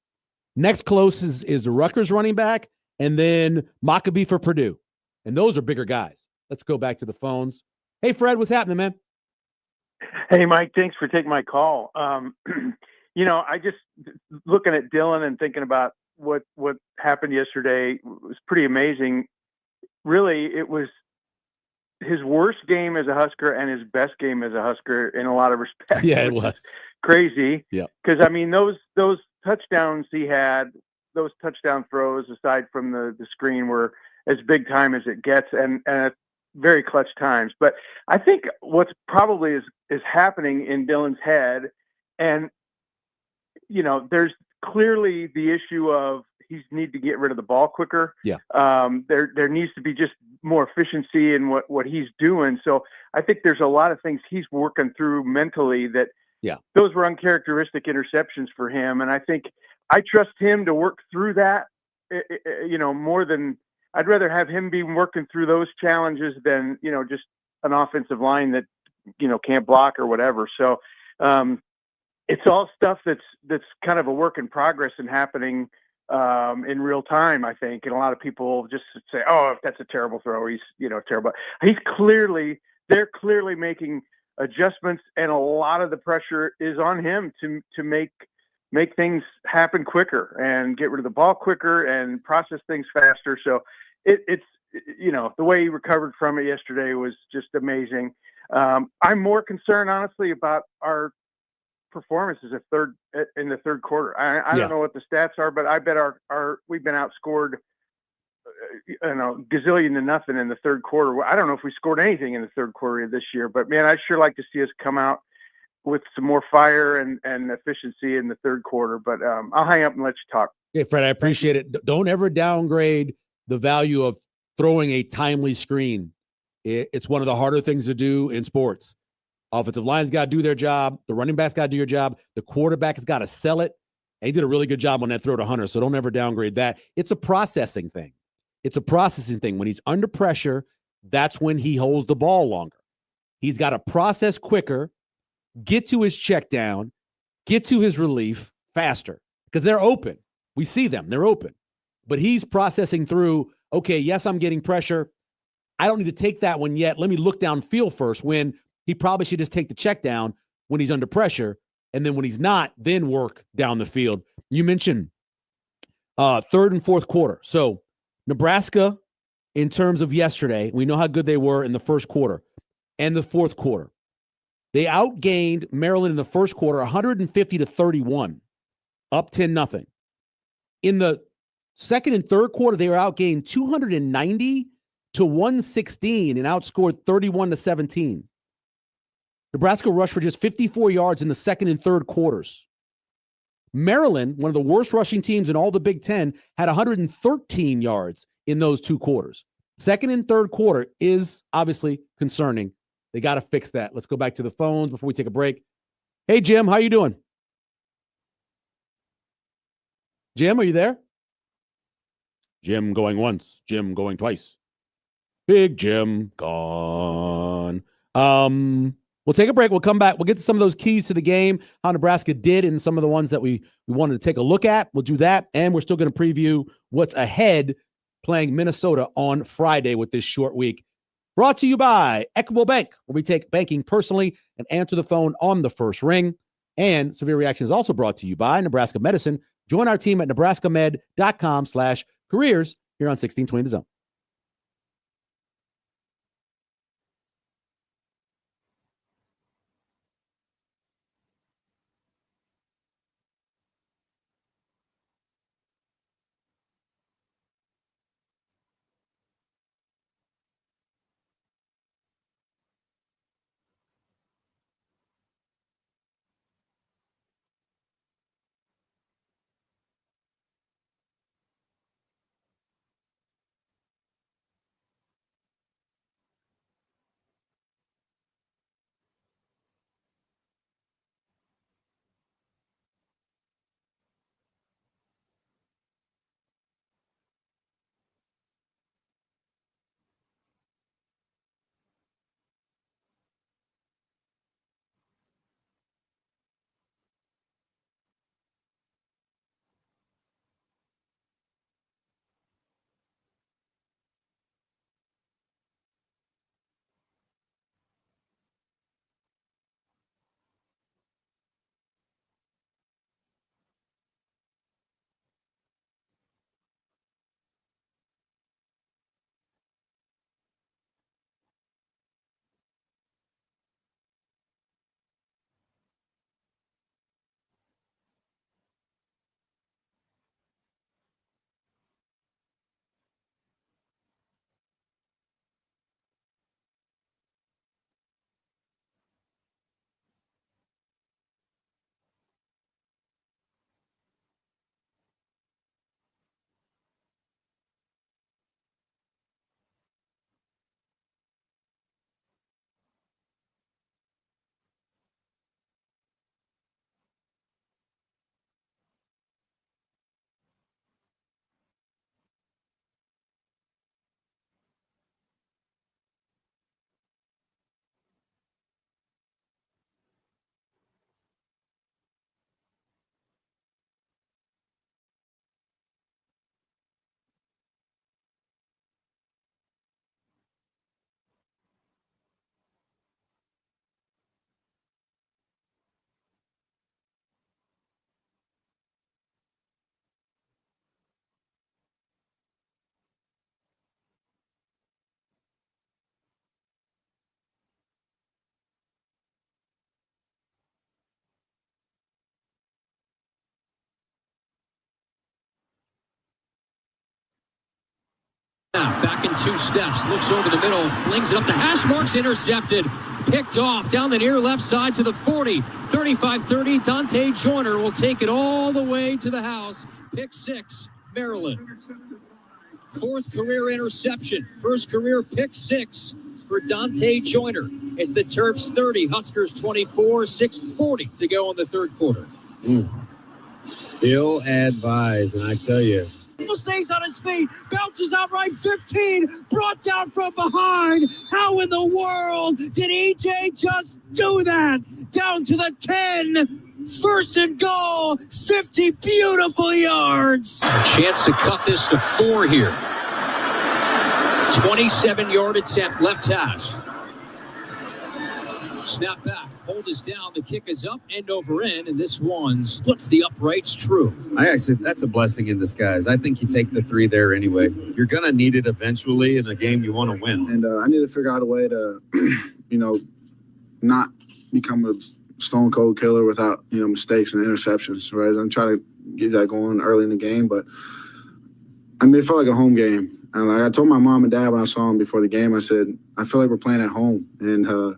Next closest is the Rutgers running back, and then Maccabee for Purdue. And those are bigger guys. Let's go back to the phones. Hey, Fred, what's happening, man? Hey, Mike, thanks for taking my call. I just looking at Dylan and thinking about what happened yesterday was pretty amazing. Really, it was his worst game as a Husker and his best game as a Husker in a lot of respects. Yeah, it was crazy. Yeah, because those touchdowns he had, those touchdown throws, aside from the screen, were as big time as it gets, and at very clutch times. But I think what's probably is happening in Dylan's head, and there's clearly the issue of he needs to get rid of the ball quicker. Yeah. There needs to be just more efficiency in what he's doing. So I think there's a lot of things he's working through mentally that those were uncharacteristic interceptions for him. And I think I trust him to work through that, more than I'd rather have him be working through those challenges than, just an offensive line that, can't block or whatever. So it's all stuff that's kind of a work in progress and happening in real time, I think. And a lot of people just say, oh, that's a terrible throw. He's, terrible. They're clearly making adjustments, and a lot of the pressure is on him to make things happen quicker and get rid of the ball quicker and process things faster. So it's the way he recovered from it yesterday was just amazing. I'm more concerned, honestly, about our performances in the third quarter. I don't know what the stats are, but I bet we've been outscored gazillion to nothing in the third quarter. I don't know if we scored anything in the third quarter of this year, but man, I'd sure like to see us come out with some more fire and efficiency in the third quarter. But I'll hang up and let you talk. Hey, Fred, I appreciate it. Don't ever downgrade the value of throwing a timely screen. It's one of the harder things to do in sports. Offensive line's got to do their job. The running back's got to do your job. The quarterback has got to sell it. And he did a really good job on that throw to Hunter, so don't ever downgrade that. It's a processing thing. When he's under pressure, that's when he holds the ball longer. He's got to process quicker, get to his check down, get to his relief faster because they're open. We see them. They're open. But he's processing through, okay, yes, I'm getting pressure. I don't need to take that one yet. Let me look downfield first, when he probably should just take the check down when he's under pressure. And then when he's not, then work down the field. You mentioned third and fourth quarter. So Nebraska, in terms of yesterday, we know how good they were in the first quarter and the fourth quarter. They outgained Maryland in the first quarter 150-31, up 10-0. In the second and third quarter, they were outgained 290-116 and outscored 31-17. Nebraska rushed for just 54 yards in the second and third quarters. Maryland, one of the worst rushing teams in all the Big Ten, had 113 yards in those two quarters. Second and third quarter is obviously concerning. They got to fix that. Let's go back to the phones before we take a break. Hey, Jim, how you doing? Jim, are you there? Jim going once, Jim going twice. Big Jim gone. We'll take a break. We'll come back. We'll get to some of those keys to the game, how Nebraska did, and some of the ones that we wanted to take a look at. We'll do that, and we're still going to preview what's ahead playing Minnesota on Friday with this short week. Brought to you by Equitable Bank, where we take banking personally and answer the phone on the first ring. And Severe Reaction is also brought to you by Nebraska Medicine. Join our team at nebraskamed.com/careers here on 1620 The Zone. Back in two steps, looks over the middle, flings it up the hash marks, intercepted, picked off down the near left side to the 40, 35-30. Dante Joyner will take it all the way to the house. Pick six, Maryland. Fourth career interception, first career pick six for Dante Joyner. It's the Terps 30, Huskers 24, 6:40 to go in the third quarter. Ill advised, and I tell you. Stays on his feet, bounces out right 15, brought down from behind. How in the world did EJ just do that? Down to the 10, first and goal, 50 beautiful yards. A chance to cut this to 4 here. 27-yard attempt, left hash. Snap back, hold is down, the kick is up, end over end, and this one splits the uprights true. That's a blessing in disguise. I think you take the 3 there anyway. You're going to need it eventually in a game you want to win. And I need to figure out a way to, not become a stone cold killer without, mistakes and interceptions, right? I'm trying to get that going early in the game, but it felt like a home game. And I told my mom and dad when I saw them before the game, I said, I feel like we're playing at home. And,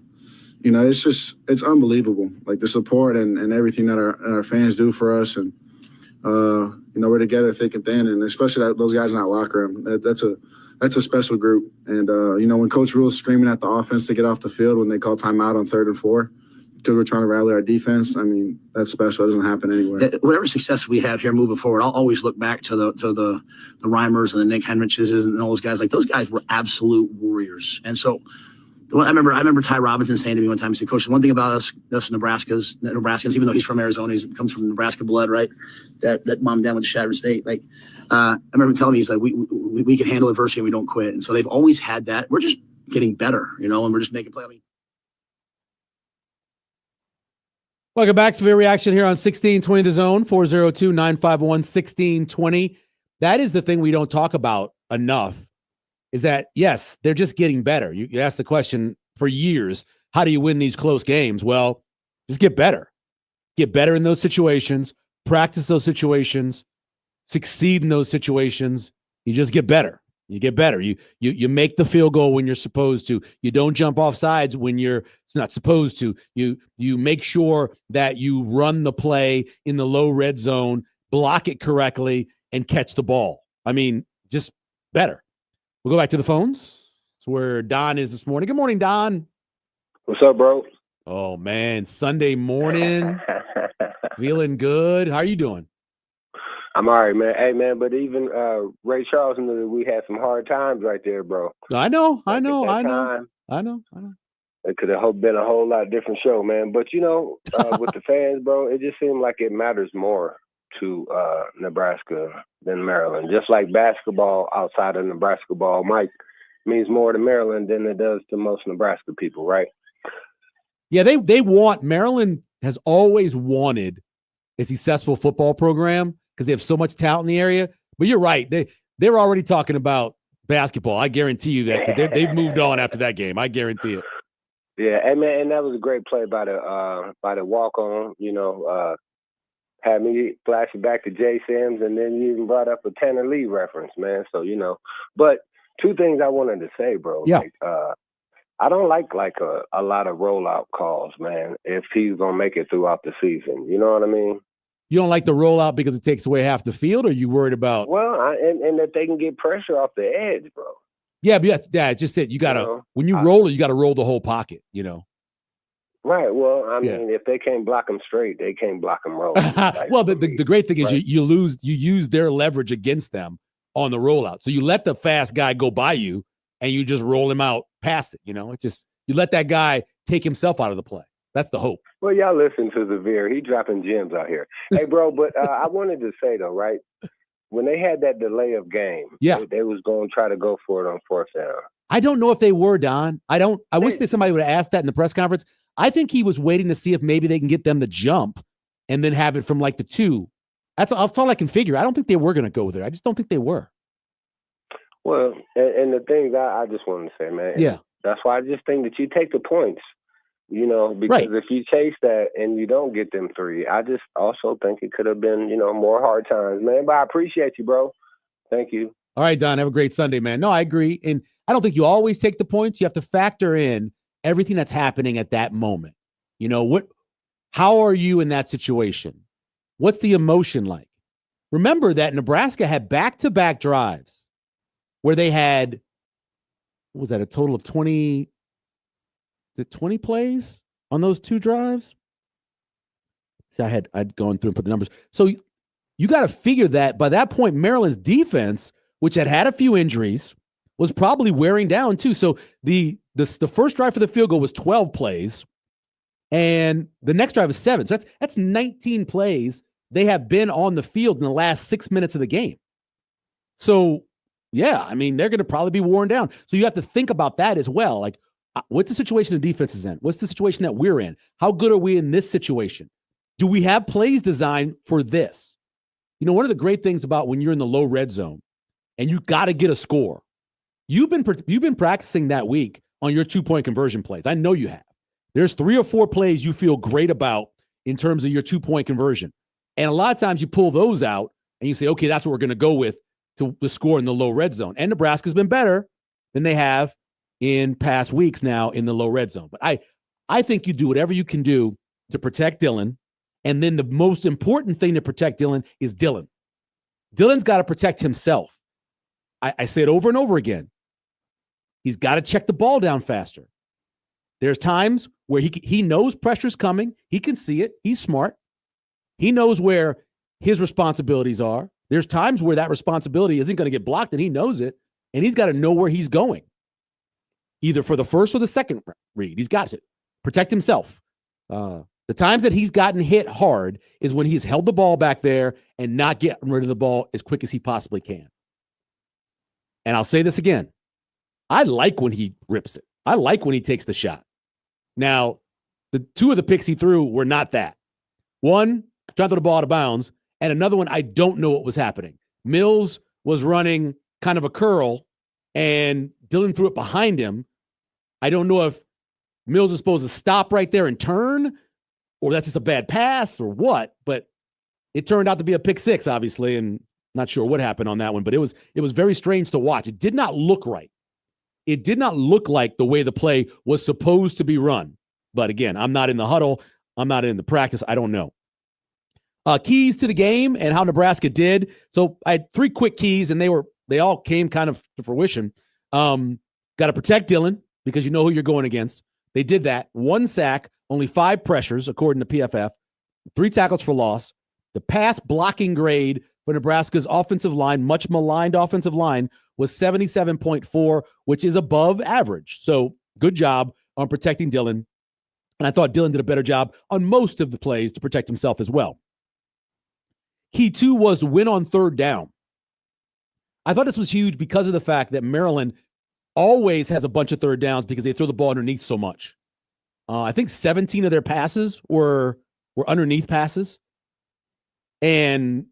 it's unbelievable, like the support and everything that our fans do for us. And, we're together thick and thin, and especially those guys in that locker room. That's a special group. And, when Coach Rule's screaming at the offense to get off the field when they call timeout on 3rd and 4, because we're trying to rally our defense, that's special. It doesn't happen anywhere. Whatever success we have here moving forward, I'll always look back to the Reimers and the Nick Henriches and all those guys. Like, those guys were absolute warriors. And so, I remember Ty Robinson saying to me one time, he said, Coach, the one thing about us Nebraskans, even though he's from Arizona, he comes from Nebraska blood, right? That mom and dad went to Shatter State. Like, I remember him telling me, he's like, we can handle adversity and we don't quit. And so they've always had that. We're just getting better, and we're just making play. Welcome back to the reaction here on 1620 The Zone, 402-951-1620. That is the thing we don't talk about enough. Is that, yes, they're just getting better. You asked the question for years, how do you win these close games? Well, just get better. Get better in those situations, practice those situations, succeed in those situations. You just get better. You get better. You make the field goal when you're supposed to. You don't jump off sides when you're not supposed to. You make sure that you run the play in the low red zone, block it correctly, and catch the ball. Just better. We'll go back to the phones. It's where Don is this morning. Good morning, Don. What's up, bro? Oh, man. Sunday morning. Feeling good. How are you doing? I'm all right, man. Hey, man, but even Ray Charles knew that we had some hard times right there, bro. I know. It could have been a whole lot different show, man. But, with the fans, bro, it just seemed like it matters more to Nebraska than Maryland. Just like basketball outside of Nebraska ball means more to Maryland than it does to most Nebraska people, right? Yeah, Maryland has always wanted a successful football program because they have so much talent in the area. But you're right. They're already talking about basketball. I guarantee you that they've moved on after that game. I guarantee it. Yeah, and man, and that was a great play by the walk-on, had me flashing back to Jay Sims, and then you even brought up a Tanner Lee reference, man. So, but 2 things I wanted to say, bro. Yeah. I don't like a lot of rollout calls, man, if he's going to make it throughout the season. You know what I mean? You don't like the rollout because it takes away half the field, or are you worried about? Well, and that they can get pressure off the edge, bro. Yeah, but just it. You got to, when you roll it, you got to roll the whole pocket, Right. Well, mean, if they can't block them straight, they can't block them roll. Well, the great thing is you use their leverage against them on the rollout. So you let the fast guy go by you and you just roll him out past it. It's just, you let that guy take himself out of the play. That's the hope. Well, y'all listen to Zavir. He dropping gems out here. Hey, bro, but I wanted to say, though, right? When they had that delay of game, they was going to try to go for it on 4th down. I don't know if they were, Don. I wish that somebody would have asked that in the press conference. I think he was waiting to see if maybe they can get them to jump and then have it from like the 2. That's all I can figure. I don't think they were going to go there. I just don't think they were. Well, and the things I just wanted to say, man. Yeah. That's why I just think that you take the points, because if you chase that and you don't get them 3, I just also think it could have been, more hard times, man. But I appreciate you, bro. Thank you. All right, Don. Have a great Sunday, man. No, I agree. And I don't think you always take the points. You have to factor in everything that's happening at that moment. How are you in that situation? What's the emotion like? Remember that Nebraska had back-to-back drives where they had, what was that, a total of 20 plays on those 2 drives? See, I'd gone through and put the numbers. So you got to figure that by that point, Maryland's defense, which had a few injuries, was probably wearing down too. So the first drive for the field goal was 12 plays, and the next drive is 7. So that's 19 plays they have been on the field in the last 6 minutes of the game. So, yeah, I mean, they're going to probably be worn down. So you have to think about that as well. Like, what's the situation the defense is in? What's the situation that we're in? How good are we in this situation? Do we have plays designed for this? You know, one of the great things about when you're in the low red zone and you got to get a score, you've been practicing that week on your 2-point conversion plays. I know you have. There's 3 or 4 plays you feel great about in terms of your 2-point conversion. And a lot of times you pull those out and you say, okay, that's what we're going to go with to score in the low red zone. And Nebraska's been better than they have in past weeks now in the low red zone. But I think you do whatever you can do to protect Dylan. And then the most important thing to protect Dylan is Dylan. Dylan's got to protect himself. I say it over and over again. He's got to check the ball down faster. There's times where he knows pressure's coming. He can see it. He's smart. He knows where his responsibilities are. There's times where that responsibility isn't going to get blocked, and he knows it, and he's got to know where he's going, either for the first or the second read. He's got to protect himself. The times that he's gotten hit hard is when he's held the ball back there and not getting rid of the ball as quick as he possibly can. And I'll say this again. I like when he rips it. I like when he takes the shot. Now, the 2 of the picks he threw were not that. One, trying to throw the ball out of bounds, and another one, I don't know what was happening. Mills was running kind of a curl, and Dylan threw it behind him. I don't know if Mills is supposed to stop right there and turn, or that's just a bad pass or what, but it turned out to be a pick 6, obviously, and not sure what happened on that one, but it was very strange to watch. It did not look right. It did not look like the way the play was supposed to be run. But again, I'm not in the huddle. I'm not in the practice. I don't know. Keys to the game and how Nebraska did. So I had 3 quick keys, and they all came kind of to fruition. Got to protect Dylan because you know who you're going against. They did that. 1 sack, only 5 pressures, according to PFF. 3 tackles for loss. The pass blocking grade for Nebraska's offensive line, much maligned offensive line, was 77.4, which is above average. So good job on protecting Dylan. And I thought Dylan did a better job on most of the plays to protect himself as well. Key 2 was win on 3rd down. I thought this was huge because of the fact that Maryland always has a bunch of 3rd downs because they throw the ball underneath so much. I think 17 of their passes were underneath passes. And,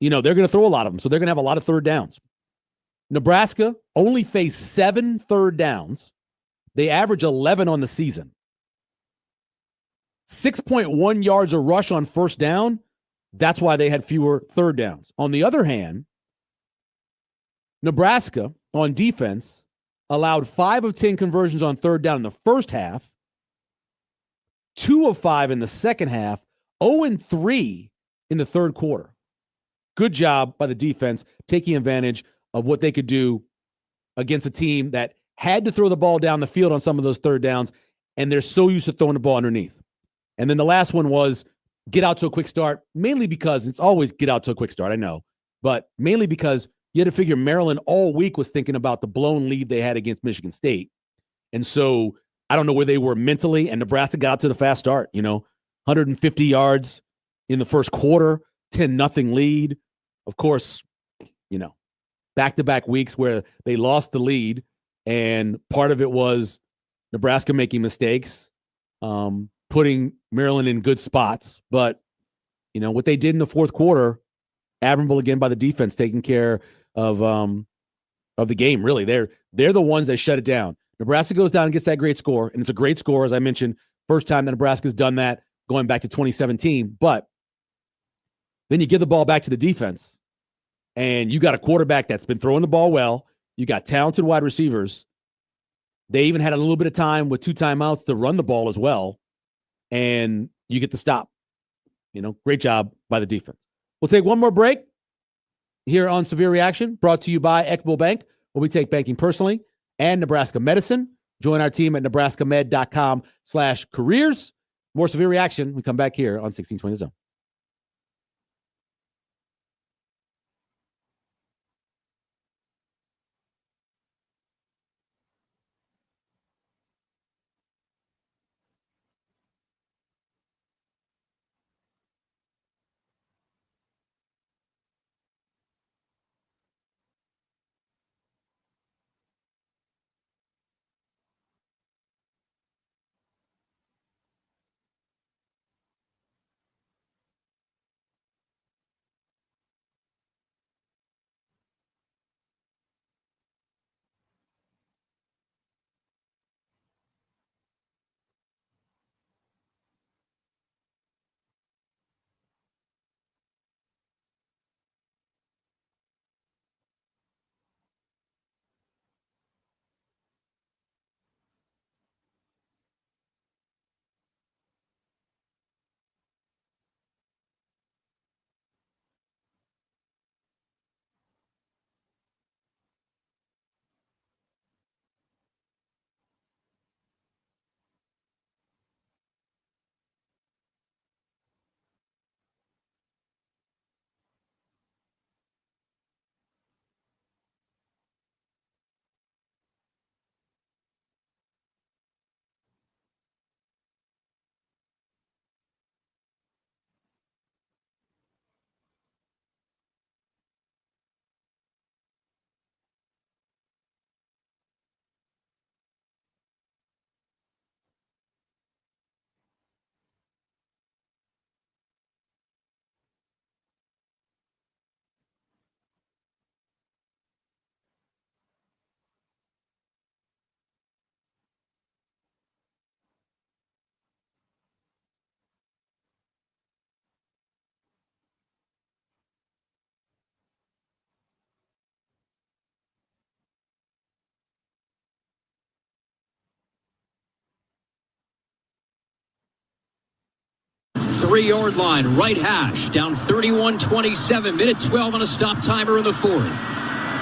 you know, they're going to throw a lot of them. So they're going to have a lot of 3rd downs. Nebraska only faced 7 3rd downs. They average 11 on the season. 6.1 yards a rush on 1st down. That's why they had fewer 3rd downs. On the other hand, Nebraska on defense allowed 5 of 10 conversions on 3rd down in the first half, 2 of 5 in the second half, 0-3 in the 3rd quarter. Good job by the defense taking advantage of what they could do against a team that had to throw the ball down the field on some of those 3rd downs, and they're so used to throwing the ball underneath. And then the last one was get out to a quick start, mainly because it's always get out to a quick start, I know, but mainly because you had to figure Maryland all week was thinking about the blown lead they had against Michigan State. And so I don't know where they were mentally, and Nebraska got out to the fast start, 150 yards in the first quarter, 10-0 lead. Of course, back-to-back weeks where they lost the lead, and part of it was Nebraska making mistakes, putting Maryland in good spots. But, what they did in the fourth quarter, admirable again by the defense, taking care of the game, really. They're the ones that shut it down. Nebraska goes down and gets that great score, and it's a great score, as I mentioned, first time that Nebraska's done that going back to 2017. But then you give the ball back to the defense, and you got a quarterback that's been throwing the ball well. You got talented wide receivers. They even had a little bit of time with 2 timeouts to run the ball as well, and you get the stop. Great job by the defense. We'll take one more break here on Severe Reaction, brought to you by Equitable Bank, where we take banking personally, and Nebraska Medicine. Join our team at nebraskamed.com/careers. More Severe Reaction. We come back here on 1620 Zone. 3-yard line, right hash, down 31-27, minute 12 on a stop timer in the fourth.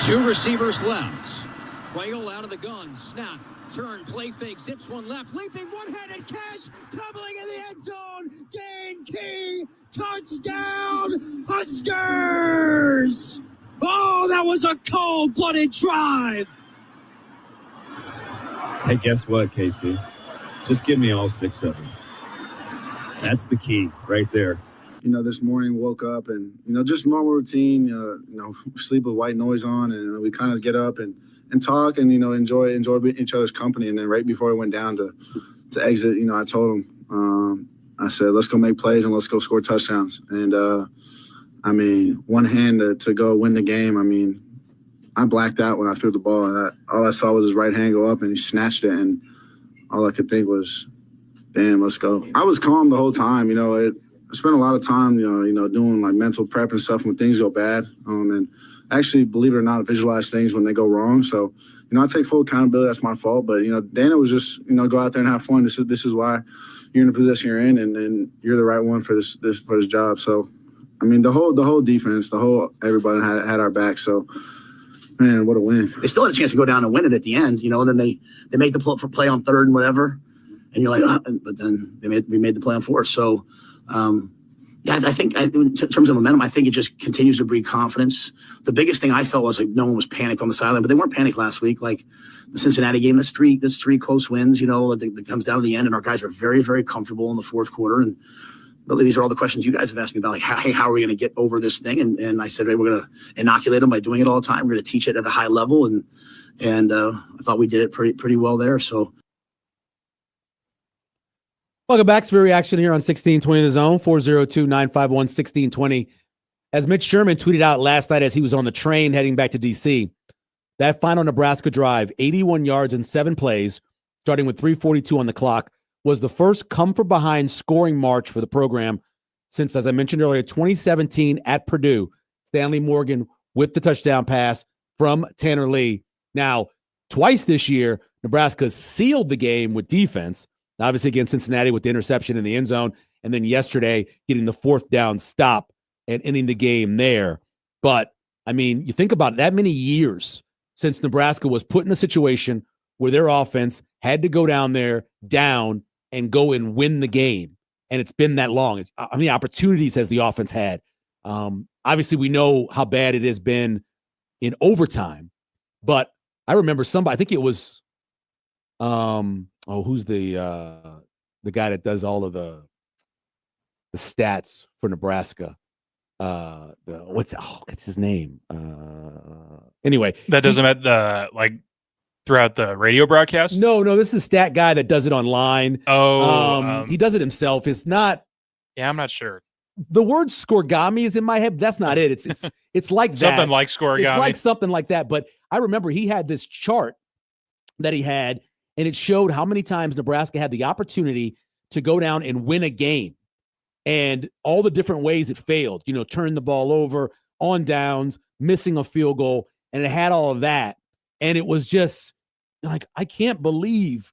2 receivers left. Quayle out of the gun, snap, turn, play fake, zips one left, leaping one-handed catch, tumbling in the end zone. Dane Key, touchdown, Huskers! Oh, that was a cold-blooded drive. Hey, guess what, Casey? Just give me all 6 of them. That's the key right there. You know, this morning woke up and, just normal routine, sleep with white noise on, and we kind of get up and talk and, enjoy each other's company. And then right before I went down to exit, I told him, I said, let's go make plays and let's go score touchdowns. And, one hand to go win the game. I blacked out when I threw the ball, and all I saw was his right hand go up, and he snatched it, and all I could think was, damn, let's go. I was calm the whole time. I spent a lot of time, doing like mental prep and stuff when things go bad. And actually, believe it or not, I visualize things when they go wrong. So, I take full accountability. That's my fault. But, Dana was just, go out there and have fun. This is why you're in the position you're in, and you're the right one for this job. So, the whole defense, everybody had our back. So, man, what a win. They still had a chance to go down and win it at the end, and then they made the play on third and whatever. And you're like, but then we made the play on fourth. So, I think in terms of momentum, I think it just continues to breed confidence. The biggest thing I felt was like no one was panicked on the sideline, but they weren't panicked last week. Like the Cincinnati game, that's three close wins, that comes down to the end, and our guys are very, very comfortable in the fourth quarter. And really, these are all the questions you guys have asked me about, like, how are we going to get over this thing? And I said, hey, we're going to inoculate them by doing it all the time. We're going to teach it at a high level, and I thought we did it pretty well there. So. Welcome back. Severe Reaction here on 1620 The Zone, 402-951-1620. As Mitch Sherman tweeted out last night as he was on the train heading back to D.C., that final Nebraska drive, 81 yards and 7 plays, starting with 3:42 on the clock, was the first come-from-behind scoring march for the program since, as I mentioned earlier, 2017 at Purdue. Stanley Morgan with the touchdown pass from Tanner Lee. Now, twice this year, Nebraska sealed the game with defense, obviously against Cincinnati with the interception in the end zone, and then yesterday getting the 4th down stop and ending the game there. But, you think about it, that many years since Nebraska was put in a situation where their offense had to go down there, down, and go and win the game. And it's been that long. How many opportunities has the offense had? Obviously, we know how bad it has been in overtime. But I remember I think it was who's the guy that does all of the stats for Nebraska? What's his name? Anyway, that doesn't throughout the radio broadcast. No, this is a stat guy that does it online. He does it himself. It's not. Yeah, I'm not sure. The word scorigami is in my head. But that's not it. It's like that. Something like scorigami. It's like something like that. But I remember he had this chart that he had, and it showed how many times Nebraska had the opportunity to go down and win a game and all the different ways it failed, turn the ball over, on downs, missing a field goal, and it had all of that. And it was just like, I can't believe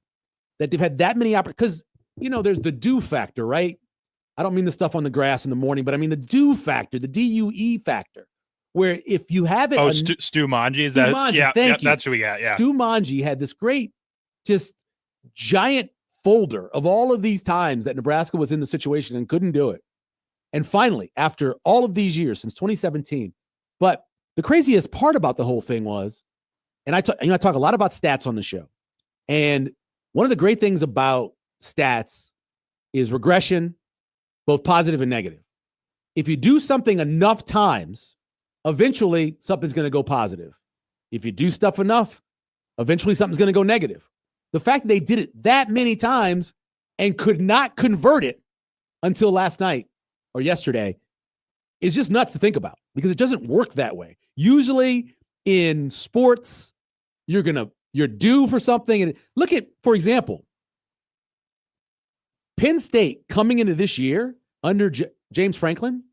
that they've had that many opportunities because, there's the do factor, right? I don't mean the stuff on the grass in the morning, but I mean the do factor, the DUE factor, where if you have it. Oh, Stu Manji, is that? Manji, yeah, thank you. That's who we got. Yeah. Stu Manji had this great, just giant folder of all of these times that Nebraska was in the situation and couldn't do it. And finally, after all of these years, since 2017, but the craziest part about the whole thing was, and I talk a lot about stats on the show, and one of the great things about stats is regression, both positive and negative. If you do something enough times, eventually something's going to go positive. If you do stuff enough, eventually something's going to go negative. The fact that they did it that many times and could not convert it until last night or yesterday is just nuts to think about because it doesn't work that way. Usually in sports, you're due for something. And look at, for example, Penn State coming into this year under James Franklin,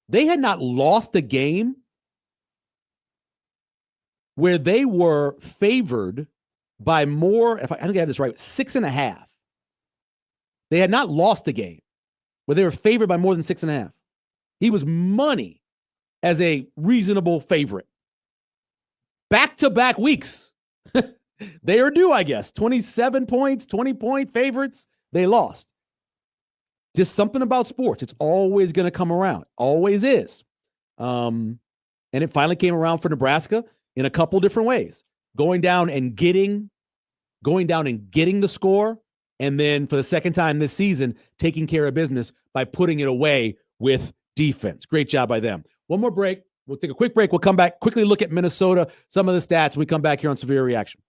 they had not lost a game where they were favored by more, I think I have this right, 6.5. They had not lost the game. where they were favored by more than 6.5. He was money as a reasonable favorite. Back-to-back weeks. They are due, I guess. 27 points, 20-point favorites. They lost. Just something about sports. It's always going to come around. Always is. And it finally came around for Nebraska in a couple different ways. Going down and getting the score, and then for the second time this season, taking care of business by putting it away with defense. Great job by them. One more break. We'll take a quick break. We'll come back, quickly look at Minnesota, some of the stats. We come back here on Severe Reaction.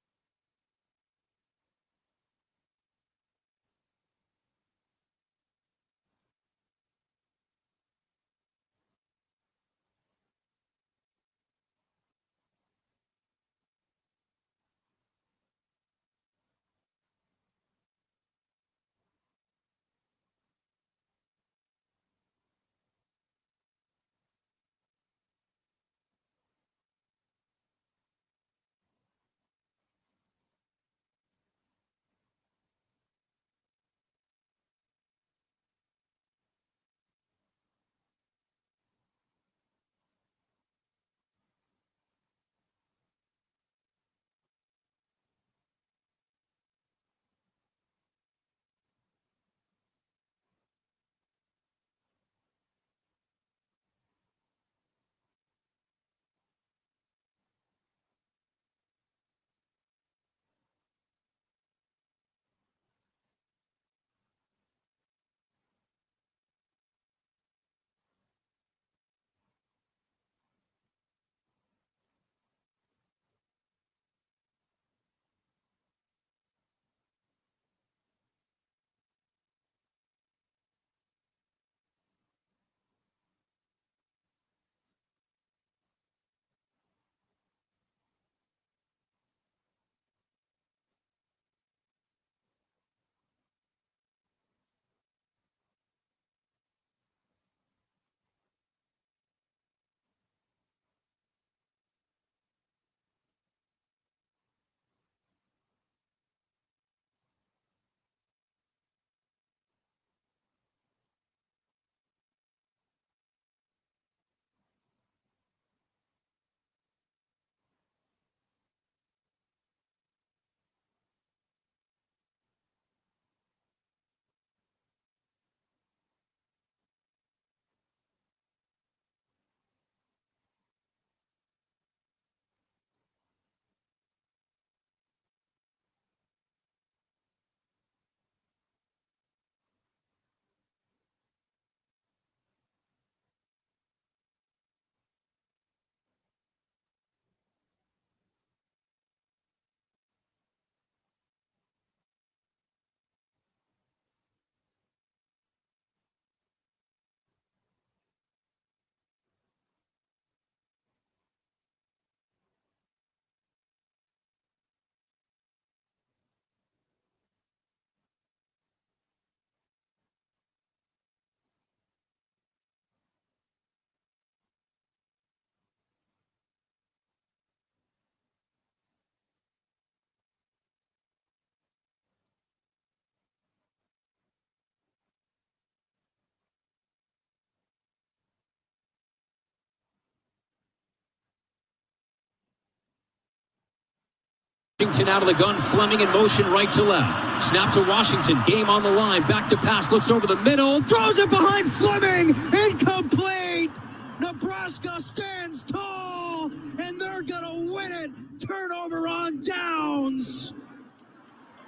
Washington out of the gun, Fleming in motion right to left. Snap to Washington, game on the line, back to pass, looks over the middle, Throws it behind Fleming, incomplete! Nebraska stands tall, and they're gonna win it. Turnover on downs.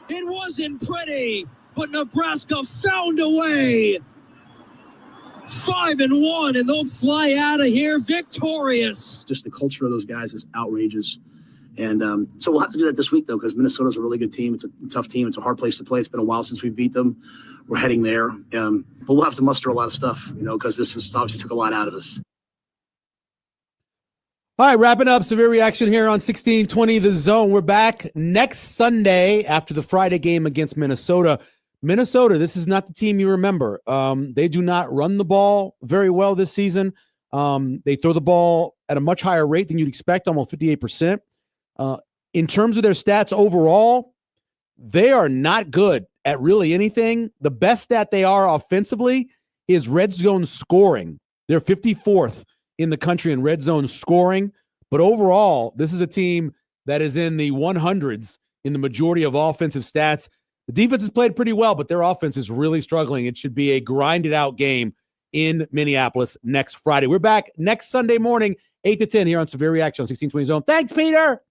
It wasn't pretty, but Nebraska found a way. 5-1, and they'll fly out of here victorious. Just the culture of those guys is outrageous. And so we'll have to do that this week, though, because Minnesota's a really good team. It's a tough team. It's a hard place to play. It's been a while since we beat them. We're heading there. But we'll have to muster a lot of stuff, because this was obviously took a lot out of us. All right, wrapping up Severe Reaction here on 1620 The Zone. We're back next Sunday after the Friday game against Minnesota. Minnesota, this is not the team you remember. They do not run the ball very well this season. They throw the ball at a much higher rate than you'd expect, almost 58%. In terms of their stats overall, they are not good at really anything. The best stat they are offensively is red zone scoring. They're 54th in the country in red zone scoring. But overall, this is a team that is in the 100s in the majority of offensive stats. The defense has played pretty well, but their offense is really struggling. It should be a grinded out game in Minneapolis next Friday. We're back next Sunday morning, 8 to 10 here on Severe Reaction on 1620 Zone. Thanks, Peter.